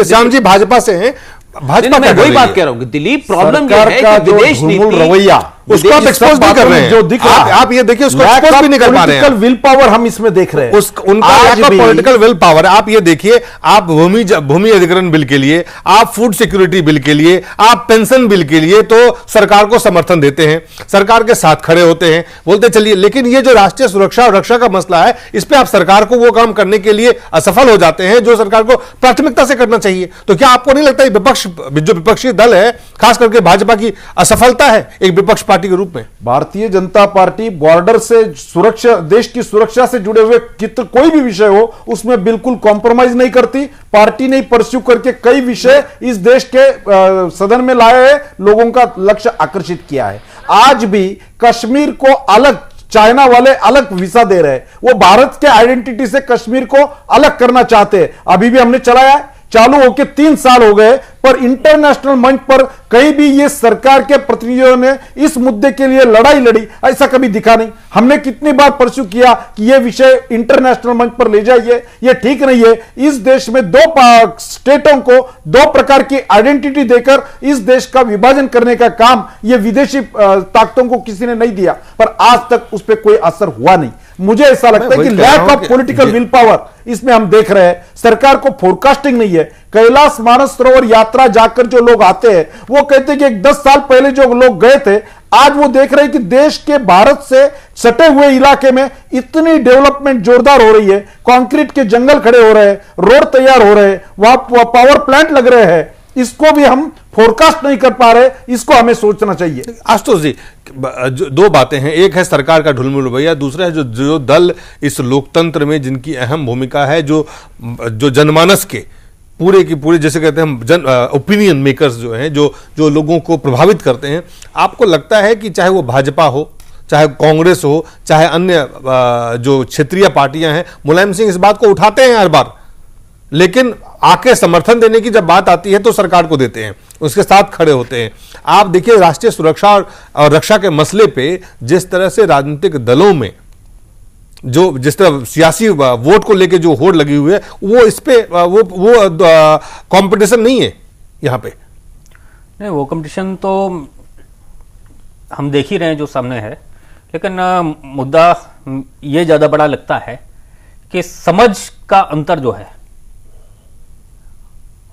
श्याम जी भाजपा से हैं, भाजपा मैं वही बात कह रहा हूं कि दिलीप, प्रॉब्लम यह है कि विदेश नीति रवैया उसको आप एक्सपोज भी कर रहे हैं, जो दिख रहा है, आप ये देखिए उसको एक्सपोज भी नहीं कर पा रहे हैं। विल पावर हम इसमें देख रहे हैं, उनका पॉलिटिकल विल पावर। आप ये देखिए, आप भूमि अधिग्रहण बिल के लिए, आप फूड सिक्योरिटी बिल के लिए, आप पेंशन बिल के लिए तो सरकार को समर्थन देते हैं, सरकार के साथ खड़े होते हैं, बोलते चलिए। लेकिन ये जो राष्ट्रीय सुरक्षा और रक्षा का मसला है, इस पे आप सरकार को वो काम करने के लिए असफल हो जाते हैं जो सरकार को प्राथमिकता से करना चाहिए। तो क्या आपको नहीं लगता विपक्ष, जो विपक्षी दल है, खास करके भाजपा की असफलता है एक विपक्ष पार्टी के रूप में? भारतीय जनता पार्टी बॉर्डर से सुरक्षा, देश की सुरक्षा से जुड़े हुए कोई भी विषय हो उसमें बिल्कुल कॉम्प्रोमाइज नहीं करती। पार्टी ने परस्यू करके कई विषय इस देश के सदन में लाए हैं, लोगों का लक्ष्य आकर्षित किया है। आज भी कश्मीर को अलग, चाइना वाले अलग वीजा दे रहे हैं, वो भारत के आइडेंटिटी से कश्मीर को अलग करना चाहते हैं। अभी भी हमने चलाया है, चालू होके 3 साल हो गए, पर इंटरनेशनल मंच पर कहीं भी ये सरकार के प्रतिनिधियों ने इस मुद्दे के लिए लड़ाई लड़ी, ऐसा कभी दिखा नहीं। हमने कितनी बार परस्यू किया कि ये विषय इंटरनेशनल मंच पर ले जाइए, ये ठीक नहीं है। इस देश में 2 स्टेटों को 2 प्रकार की आइडेंटिटी देकर इस देश का विभाजन करने का काम ये विदेशी ताकतों को किसी ने नहीं दिया, पर आज तक उस पर कोई असर हुआ नहीं। मुझे ऐसा लगता है कि lack of political will power इसमें हम देख रहे हैं। सरकार को फोरकास्टिंग नहीं है। कैलाश मानसरोवर यात्रा जाकर जो लोग आते हैं वो कहते हैं कि 10 साल पहले जो लोग गए थे, आज वो देख रहे हैं कि देश के भारत से सटे हुए इलाके में इतनी डेवलपमेंट जोरदार हो रही है, कंक्रीट के जंगल खड़े हो रहे हैं, रोड तैयार हो रहे हैं, वहां पावर प्लांट लग रहे हैं। इसको भी हम फोरकास्ट नहीं कर पा रहे, इसको हमें सोचना चाहिए। आशुतोष जी, 2 बातें हैं। एक है सरकार का ढुलमुल रवैया, दूसरा है जो दल इस लोकतंत्र में जिनकी अहम भूमिका है, जो जनमानस के पूरे की पूरे, जैसे कहते हैं ओपिनियन मेकर्स जो हैं, जो लोगों को प्रभावित करते हैं। आपको लगता है कि चाहे वो भाजपा हो, चाहे कांग्रेस हो, चाहे अन्य जो क्षेत्रीय पार्टियां हैं, मुलायम सिंह इस बात को उठाते हैं हर बार, लेकिन आके समर्थन देने की जब बात आती है तो सरकार को देते हैं, उसके साथ खड़े होते हैं। आप देखिए राष्ट्रीय सुरक्षा और रक्षा के मसले पे जिस तरह से राजनीतिक दलों में जिस तरह सियासी वोट को लेके जो होड़ लगी हुई है, वो इस पे वो कंपटीशन नहीं है यहाँ पे। नहीं, वो कंपटीशन तो हम देख ही रहे हैं जो सामने है, लेकिन मुद्दा ये ज्यादा बड़ा लगता है कि समझ का अंतर जो है,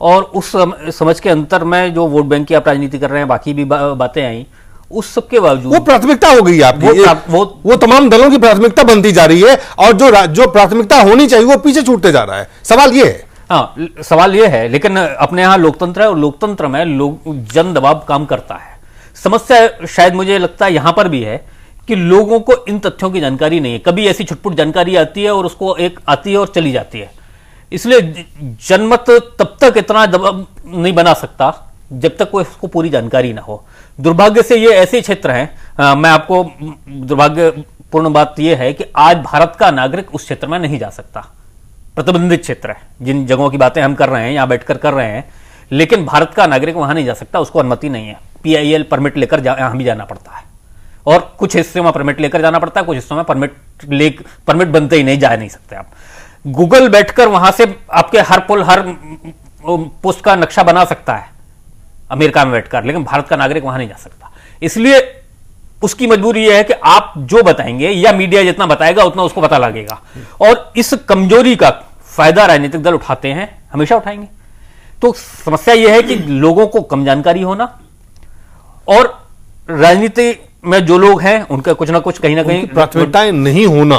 और उस समझ के अंतर में जो वोट बैंक की आप राजनीति कर रहे हैं, बाकी भी बातें आई, उस सब के बावजूद वो प्राथमिकता हो गई आपकी, वो तमाम दलों की प्राथमिकता बनती जा रही है, और जो प्राथमिकता होनी चाहिए वो पीछे छूटते जा रहा है। सवाल ये है, हाँ सवाल ये है, लेकिन अपने यहाँ लोकतंत्र है और लोकतंत्र में जन दबाव काम करता है। समस्या शायद मुझे लगता है यहां पर भी है कि लोगों को इन तथ्यों की जानकारी नहीं है। कभी ऐसी छुटपुट जानकारी आती है और उसको एक आती है और चली जाती है, इसलिए जनमत तब तक इतना दबाव नहीं बना सकता जब तक कोई उसको पूरी जानकारी ना हो। दुर्भाग्य से ये ऐसे क्षेत्र हैं, मैं आपको दुर्भाग्यपूर्ण बात यह है कि आज भारत का नागरिक उस क्षेत्र में नहीं जा सकता। प्रतिबंधित क्षेत्र है, जिन जगहों की बातें हम कर रहे हैं, यहां बैठकर कर रहे हैं, लेकिन भारत का नागरिक वहां नहीं जा सकता, उसको अनुमति नहीं है। PIL परमिट लेकर यहां भी जाना पड़ता है, और कुछ हिस्सों में परमिट लेकर जाना पड़ता है, कुछ हिस्सों में परमिट बनते ही नहीं, जा नहीं सकते आप। गूगल बैठकर वहां से आपके हर पुल, हर पोस्ट का नक्शा बना सकता है अमेरिका में बैठकर, लेकिन भारत का नागरिक वहां नहीं जा सकता। इसलिए उसकी मजबूरी यह है कि आप जो बताएंगे या मीडिया जितना बताएगा उतना उसको पता लगेगा, और इस कमजोरी का फायदा राजनीतिक दल उठाते हैं, हमेशा उठाएंगे। तो समस्या यह है कि लोगों को कम जानकारी होना और राजनीति में जो लोग हैं उनका कुछ ना कुछ कहीं ना कहीं प्राथमिकताएं नहीं होना,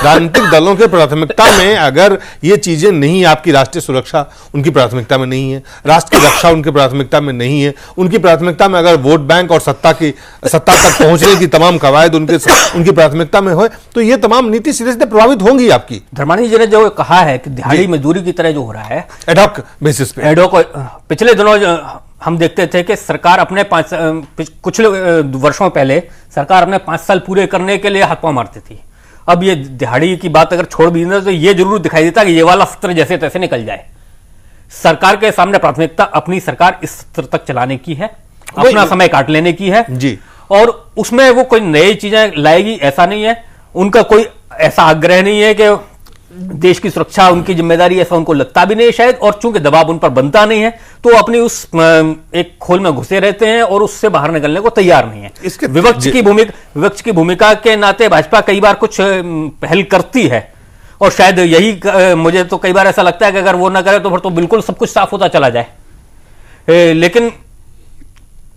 राजनीतिक दलों के प्राथमिकता में अगर ये चीजें नहीं, आपकी राष्ट्रीय सुरक्षा उनकी प्राथमिकता में नहीं है, राष्ट्र की रक्षा उनकी प्राथमिकता में नहीं है, उनकी प्राथमिकता में अगर वोट बैंक और सत्ता तक पहुंचने की तमाम कवायद उनकी प्राथमिकता में हो, तो ये तमाम नीति सीधे सीधे प्रभावित होंगी आपकी। धर्मानी जी ने जो कहा है कि दिहाड़ी मजदूरी की तरह जो हो रहा है एडॉक बेसिस पे, एडॉक, पिछले दिनों हम देखते थे कि सरकार अपने कुछ वर्षों पहले सरकार अपने 5 साल पूरे करने के लिए हाथ पांव मारती थी। अब ये दिहाड़ी की बात अगर छोड़ भी दें तो ये जरूर दिखाई देता कि ये वाला सत्र जैसे तैसे निकल जाए। सरकार के सामने प्राथमिकता अपनी सरकार इस सत्र तक चलाने की है, अपना समय काट लेने की है जी, और उसमें वो कोई नई चीजें लाएगी ऐसा नहीं है, उनका कोई ऐसा आग्रह नहीं है कि देश की सुरक्षा उनकी जिम्मेदारी, ऐसा उनको लगता भी नहीं है शायद, और चूंकि दबाव उन पर बनता नहीं है तो अपनी उस एक खोल में घुसे रहते हैं और उससे बाहर निकलने को तैयार नहीं है। विपक्ष की भूमिका के नाते भाजपा कई बार कुछ पहल करती है, और शायद यही मुझे तो कई बार ऐसा लगता है कि अगर वो ना करे तो फिर तो बिल्कुल सब कुछ साफ होता चला जाए। लेकिन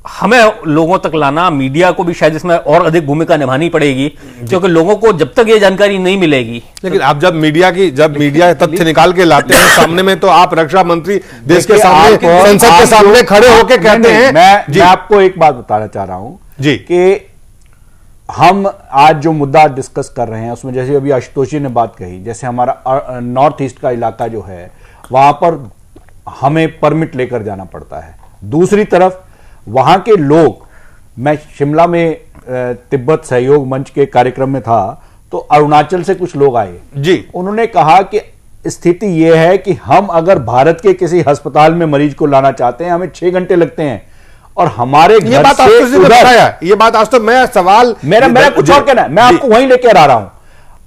हमें लोगों तक लाना, मीडिया को भी शायद इसमें और अधिक भूमिका निभानी पड़ेगी, क्योंकि लोगों को जब तक ये जानकारी नहीं मिलेगी। लेकिन आप जब मीडिया तथ्य निकाल के लाते हैं सामने में, तो आप रक्षा मंत्री देश के सामने, संसद के सामने खड़े होकर कहते हैं। मैं आपको एक बात बताना चाह रहा हूं जी कि हम आज जो मुद्दा डिस्कस कर रहे हैं उसमें जैसे अभी आशुतोष जी ने बात कही, जैसे हमारा नॉर्थ ईस्ट का इलाका जो है वहां पर हमें परमिट लेकर जाना पड़ता है। दूसरी तरफ वहां के लोग, मैं शिमला में तिब्बत सहयोग मंच के कार्यक्रम में था तो अरुणाचल से कुछ लोग आए जी, उन्होंने कहा कि स्थिति यह है कि हम अगर भारत के किसी अस्पताल में मरीज को लाना चाहते हैं हमें 6 घंटे लगते हैं, और हमारे घर बात से उधर, ये बात आज तो मैं सवाल मेरा कुछ और कहना है, मैं आपको वहीं लेकर आ रहा हूं।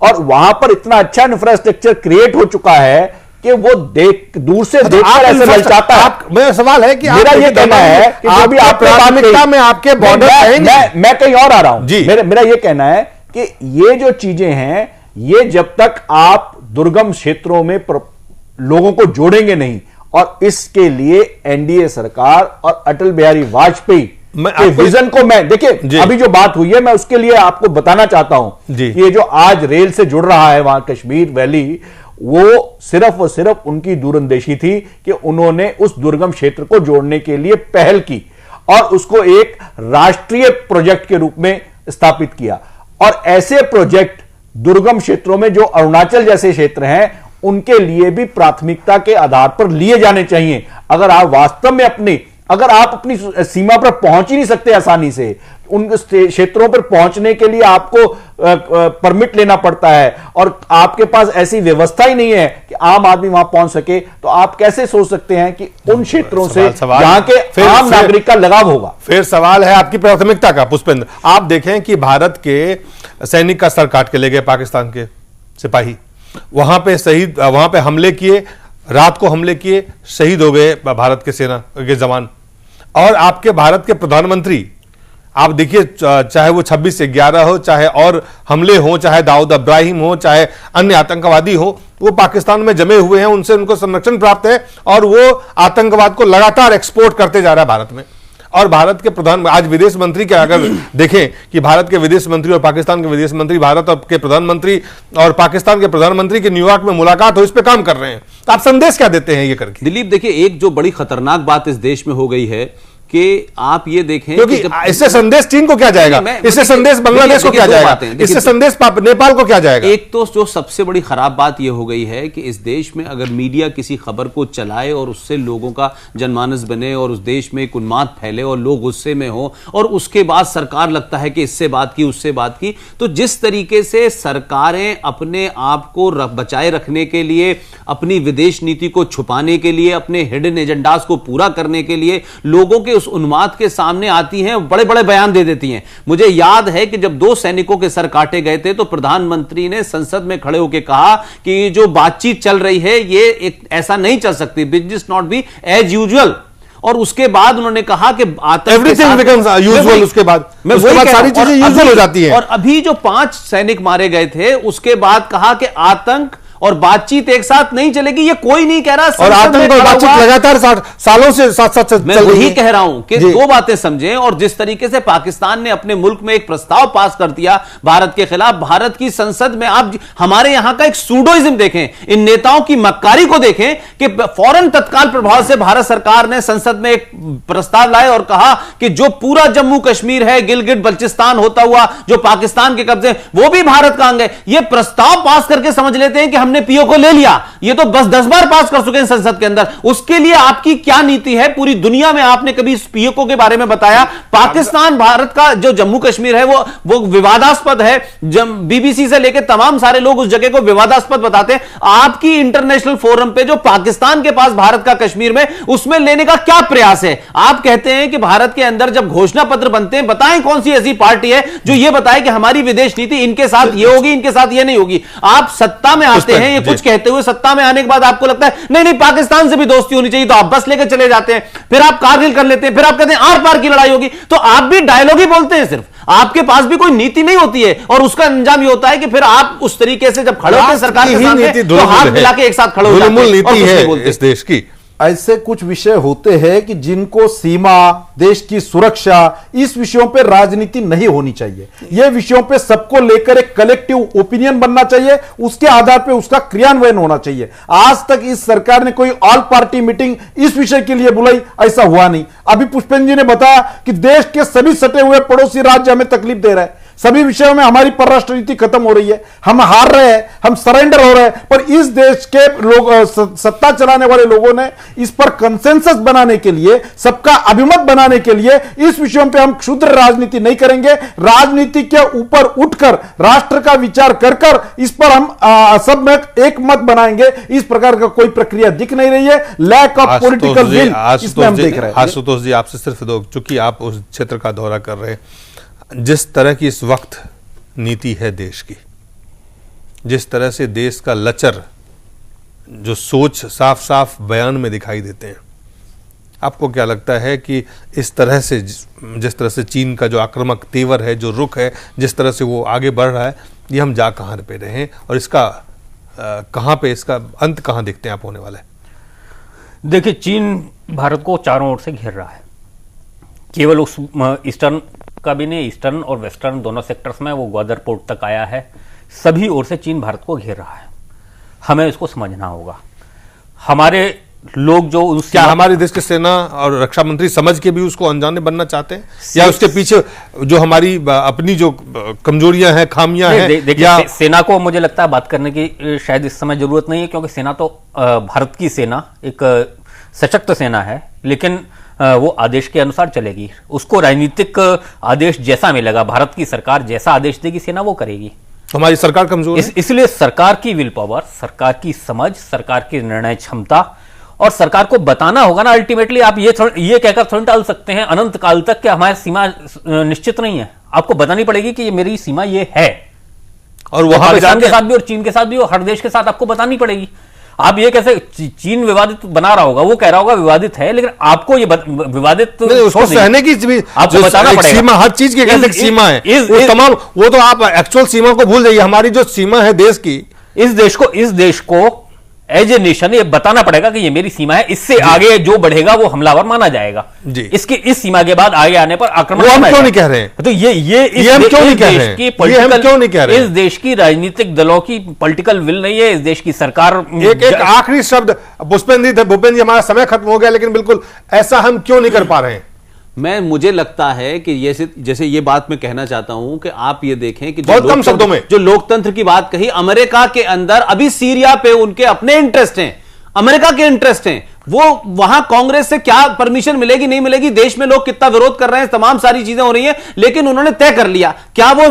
और वहां पर इतना अच्छा इंफ्रास्ट्रक्चर क्रिएट हो चुका है कि वो दूर से देखकर ऐसे ललचाता है। मेरा सवाल है कि मेरा ये कहना है कि जो भी आप प्राथमिकता में आपके बॉर्डर रहेंगे, मैं कहीं और आ रहा हूं। मेरा ये कहना है कि ये जो चीजें हैं, ये जब तक आप दुर्गम क्षेत्रों में लोगों को जोड़ेंगे नहीं, और इसके लिए एनडीए सरकार और अटल बिहारी वाजपेयी के विजन को, मैं देखिए अभी जो बात हुई है मैं उसके लिए आपको बताना चाहता हूं कि ये जो आज रेल से जुड़ रहा है वहां कश्मीर वैली, वो सिर्फ और सिर्फ उनकी दूरंदेशी थी कि उन्होंने उस दुर्गम क्षेत्र को जोड़ने के लिए पहल की और उसको एक राष्ट्रीय प्रोजेक्ट के रूप में स्थापित किया। और ऐसे प्रोजेक्ट दुर्गम क्षेत्रों में जो अरुणाचल जैसे क्षेत्र हैं उनके लिए भी प्राथमिकता के आधार पर लिए जाने चाहिए। अगर आप वास्तव में अगर आप अपनी सीमा पर पहुंच ही नहीं सकते आसानी से, उन क्षेत्रों पर पहुंचने के लिए आपको परमिट लेना पड़ता है और आपके पास ऐसी व्यवस्था ही नहीं है कि आम आदमी वहां पहुंच सके, तो आप कैसे सोच सकते हैं कि उन क्षेत्रों से जहां के आम नागरिक का लगाव होगा। फिर सवाल है आपकी प्राथमिकता का। पुष्पेंद्र, आप देखें कि भारत के सैनिक का सर काट के ले गए पाकिस्तान के सिपाही, वहां पे हमले किए, रात को हमले किए, शहीद हो गए भारत के सेना के जवान। और आपके भारत के प्रधानमंत्री, आप देखिए, चाहे वो 26/11 हो, चाहे और हमले हो, चाहे दाऊद इब्राहिम हो, चाहे अन्य आतंकवादी हो, वो पाकिस्तान में जमे हुए हैं, उनसे उनको संरक्षण प्राप्त है और वो आतंकवाद को लगातार एक्सपोर्ट करते जा रहा है भारत में। और भारत के आज विदेश मंत्री के अगर देखें कि भारत के विदेश मंत्री और पाकिस्तान के विदेश मंत्री, भारत के प्रधानमंत्री और पाकिस्तान के प्रधानमंत्री की न्यूयॉर्क में मुलाकात हो, इस पे काम कर रहे हैं, तो आप संदेश क्या देते हैं ये करके? दिलीप, देखिए, एक जो बड़ी खतरनाक बात इस देश में हो गई है कि आप ये देखें, क्योंकि इससे संदेश चीन को क्या जाएगा, इससे संदेश बांग्लादेश को क्या जाएगा, इससे संदेश नेपाल को क्या जाएगा? एक तो जो सबसे बड़ी खराब बात यह हो गई है कि इस देश में अगर मीडिया किसी खबर को चलाए और उससे लोगों का जनमानस बने और उस देश में एक उन्माद फैले और लोग गुस्से में हो और उसके बाद सरकार लगता है कि इससे बात की उससे बात की, तो जिस तरीके से सरकारें अपने आप को बचाए रखने के लिए, अपनी विदेश नीति को छुपाने के लिए, अपने हिडन एजेंडास को पूरा करने के लिए लोगों के उस उन्माद के सामने आती हैं, बड़े बड़े बयान दे देती हैं। मुझे याद है कि जब 2 सैनिकों के सर काटे गए थे तो प्रधानमंत्री ने संसद में खड़े होकर कहा कि जो बातचीत चल रही है ये ऐसा नहीं चल सकती, business not be as usual. और उसके बाद उन्होंने कहा कि एवरीथिंग बिकम्स यूजुअल, उसके बाद सारी चीजें यूजुअल हो जाती हैं। और अभी जो 5 सैनिक मारे गए थे उसके बाद कहा कि आतंक और बातचीत एक साथ नहीं चलेगी, ये कोई नहीं कह रहा। और आतंक और बातचीत लगातार सालों से साथ साथ मैं वही कह रहा हूं कि दो बातें समझें। और जिस तरीके से पाकिस्तान ने अपने मुल्क में एक प्रस्ताव पास कर दिया भारत के खिलाफ, भारत की संसद में आप हमारे यहां का एक सूडोइज्म देखें, इन नेताओं की मक्कारी को देखें कि फौरन तत्काल प्रभाव से भारत सरकार ने संसद में एक प्रस्ताव लाए और कहा कि जो पूरा जम्मू कश्मीर है, गिलगिट बल्चिस्तान होता हुआ जो पाकिस्तान के कब्जे, वो भी भारत का अंग है। यह प्रस्ताव पास करके समझ लेते हैं कि हमने पीओ को ले लिया। ये तो बस 10 बार पास कर चुके हैं संसद के अंदर। उसके लिए आपकी क्या नीति है? पूरी दुनिया में आपने कभी इस पीओ के बारे में बताया? पाकिस्तान भारत का जो जम्मू कश्मीर है वो विवादास्पद है। बीबीसी से लेकर तमाम सारे लोग उस जगह को विवादास्पद बताते हैं। आपकी इंटरनेशनल फोरम पे जो पाकिस्तान के पास भारत का कश्मीर में, उसमें लेने का क्या प्रयास है? आप कहते हैं कि भारत के अंदर जब घोषणा पत्र बनते हैं, बताएं कौन सी ऐसी पार्टी है जो यह बताए कि हमारी विदेश नीति इनके साथ ये होगी, इनके साथ ये नहीं होगी। आप सत्ता में आते हैं, ये कुछ कहते हुए सत्ता में आने के बाद आपको लगता है नहीं पाकिस्तान से भी दोस्ती होनी चाहिए, तो आप बस लेकर चले जाते हैं। फिर आप कारगिल कर लेते हैं, फिर आप कहते हैं आर पार की लड़ाई होगी। तो आप भी डायलॉग ही बोलते हैं, सिर्फ आपके पास भी कोई नीति नहीं होती है। और उसका अंजाम ये होता है कि फिर आप उस तरीके से जब खड़े होते हैं सरकार के सामने, तो हाथ मिला के एक साथ खड़े हो जाते हैं। नीति है इस देश की। ऐसे कुछ विषय होते हैं कि जिनको सीमा, देश की सुरक्षा, इस विषयों पे राजनीति नहीं होनी चाहिए। ये विषयों पे सबको लेकर एक कलेक्टिव ओपिनियन बनना चाहिए, उसके आधार पे उसका क्रियान्वयन होना चाहिए। आज तक इस सरकार ने कोई ऑल पार्टी मीटिंग इस विषय के लिए बुलाई, ऐसा हुआ नहीं। अभी पुष्पेंद्र जी ने बताया कि देश के सभी सटे हुए पड़ोसी राज्य हमें तकलीफ दे रहे हैं, सभी विषयों में हमारी परराष्ट्र नीति खत्म हो रही है, हम हार रहे हैं, हम सरेंडर हो रहे हैं। पर इस देश के लोग, सत्ता चलाने वाले लोगों ने इस पर कंसेंसस बनाने के लिए, सबका अभिमत बनाने के लिए, इस विषयों पे हम क्षुद्र राजनीति नहीं करेंगे, राजनीति के ऊपर उठकर राष्ट्र का विचार कर इस पर हम सब में एक मत बनाएंगे। इस प्रकार का कोई प्रक्रिया दिख नहीं रही है। लैक ऑफ पॉलिटिकल विल इसमें हम देख रहे हैं। आशुतोष जी, आपसे सिर्फ चूंकि आप उस क्षेत्र का दौरा कर रहे हैं, जिस तरह की इस वक्त नीति है देश की, जिस तरह से देश का लचर जो सोच साफ साफ बयान में दिखाई देते हैं, आपको क्या लगता है कि इस तरह से जिस तरह से चीन का जो आक्रामक तेवर है, जो रुख है, जिस तरह से वो आगे बढ़ रहा है, ये हम जा कहाँ पे रहे हैं और इसका कहाँ पे इसका अंत कहाँ देखते हैं आप होने वाला है? देखिए, चीन भारत को चारों ओर से घेर रहा है। केवल उस ईस्टर्न का भी नहीं, ईस्टर्न और वेस्टर्न दोनों सेक्टर्स में वो ग्वादर पोर्ट तक आया है। सभी ओर से चीन भारत को घेर रहा है। हमें इसको समझना होगा। हमारे लोग जो क्या हमारे देश के सेना और रक्षा मंत्री समझ के भी उसको अनजाने बनना चाहते हैं, या उसके पीछे जो हमारी अपनी जो कमजोरियां हैं, खामियां हैं? देखिए, सेना को मुझे लगता है बात करने की शायद इस समय जरूरत नहीं है, क्योंकि सेना तो भारत की सेना एक सशक्त सेना है, लेकिन वो आदेश के अनुसार चलेगी। उसको राजनीतिक आदेश जैसा मिलेगा, भारत की सरकार जैसा आदेश देगी, सेना वो करेगी। हमारी सरकार कमजोर है, इसलिए सरकार की विल पावर, सरकार की समझ, सरकार की निर्णय क्षमता, और सरकार को बताना होगा ना। अल्टीमेटली आप ये कहकर थोड़ी टाल सकते हैं अनंत काल तक कि हमारी सीमा निश्चित नहीं है। आपको बतानी पड़ेगी कि ये मेरी सीमा ये है, और वहां पाकिस्तान के साथ भी और चीन के साथ भी और हर देश के साथ आपको बतानी पड़ेगी। आप ये कैसे, चीन विवादित बना रहा होगा, वो कह रहा होगा विवादित है, लेकिन आपको ये विवादित उसको सहने की आपको बताना पड़ेगा। सीमा, हर चीज की कैसे सीमा है, वो तमाम, वो तो आप एक्चुअल सीमा को भूल जाइए। हमारी जो सीमा है देश की, इस देश को एज ए नेशन ये बताना पड़ेगा कि ये मेरी सीमा है, इससे आगे जो बढ़ेगा वो हमलावर माना जाएगा जी। इस सीमा के बाद आगे आने पर आक्रमण हम क्यों नहीं कह रहे हैं? तो ये हम क्यों नहीं कह रहे हैं? इस देश की राजनीतिक दलों की पॉलिटिकल विल नहीं है, इस देश की सरकार। एक आखिरी शब्द भूपेंद्र जी, हमारा समय खत्म हो गया, लेकिन बिल्कुल ऐसा हम क्यों नहीं कर पा रहे हैं? मुझे लगता है कि जैसे ये बात मैं कहना चाहता हूं कि आप ये देखें कि बहुत कम शब्दों में जो लोकतंत्र की बात कही, अमेरिका के अंदर अभी सीरिया पे उनके अपने इंटरेस्ट हैं, अमेरिका के इंटरेस्ट हैं। वो वहां कांग्रेस से क्या परमिशन मिलेगी नहीं मिलेगी, देश में लोग कितना विरोध कर रहे हैं, तमाम सारी चीजें हो रही हैं, लेकिन उन्होंने तय कर लिया। क्या वो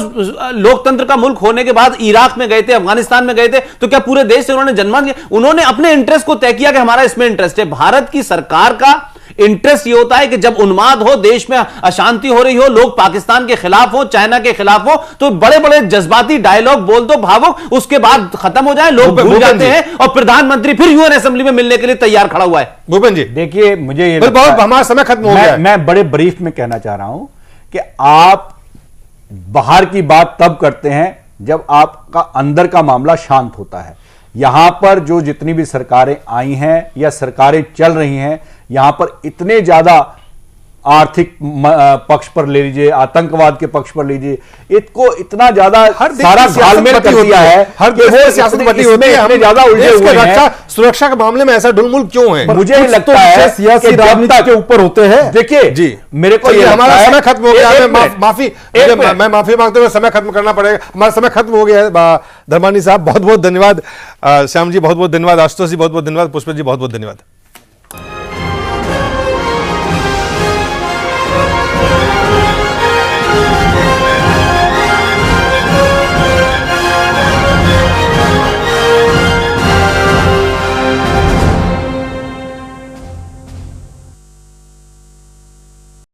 लोकतंत्र का मुल्क होने के बाद इराक में गए थे, अफगानिस्तान में गए थे, तो क्या पूरे देश से उन्होंने जन्मा दिया? उन्होंने अपने इंटरेस्ट को तय किया कि हमारा इसमें इंटरेस्ट है। भारत की सरकार का इंटरेस्ट ये होता है कि जब उन्माद हो, देश में अशांति हो रही हो, लोग पाकिस्तान के खिलाफ हो, चाइना के खिलाफ हो, तो बड़े बड़े जज्बाती डायलॉग बोल दो, भावुक, उसके बाद खत्म हो जाए, लोग भूल जाते हैं, और प्रधानमंत्री फिर यूएन असेंबली में मिलने के लिए तैयार खड़ा हुआ है। भूपेंद्र जी, देखिए, मुझे ये बहुत हमारा समय खत्म हो गया है। मैं बड़े ब्रीफ में कहना चाह रहा हूं कि आप बाहर की बात तब करते हैं जब आपका अंदर का मामला शांत होता है। यहां पर जो जितनी भी सरकारें आई हैं या सरकारें चल रही हैं, यहां पर इतने ज्यादा आर्थिक पक्ष पर ले लीजिए, आतंकवाद के पक्ष पर लीजिए, इसको इतना ज्यादा सारा घालमेल कर दिया है। हर देश में सियासत बटी होती है, इतने ज्यादा उलझे हुए हैं। सुरक्षा के मामले में ऐसा ढुलमुल क्यों है? मुझे ही लगता है सियासी राजनीति के ऊपर होते हैं। देखिए जी, मेरे को ये हमारा समय खत्म हो गया है। मैं माफी मांगते हुए समय खत्म करना पड़ेगा, हमारा समय खत्म हो गया है। धर्मानी साहब बहुत बहुत धन्यवाद, श्याम जी बहुत बहुत धन्यवाद, आशुतोष जी बहुत बहुत धन्यवाद, पुष्पा जी बहुत बहुत धन्यवाद।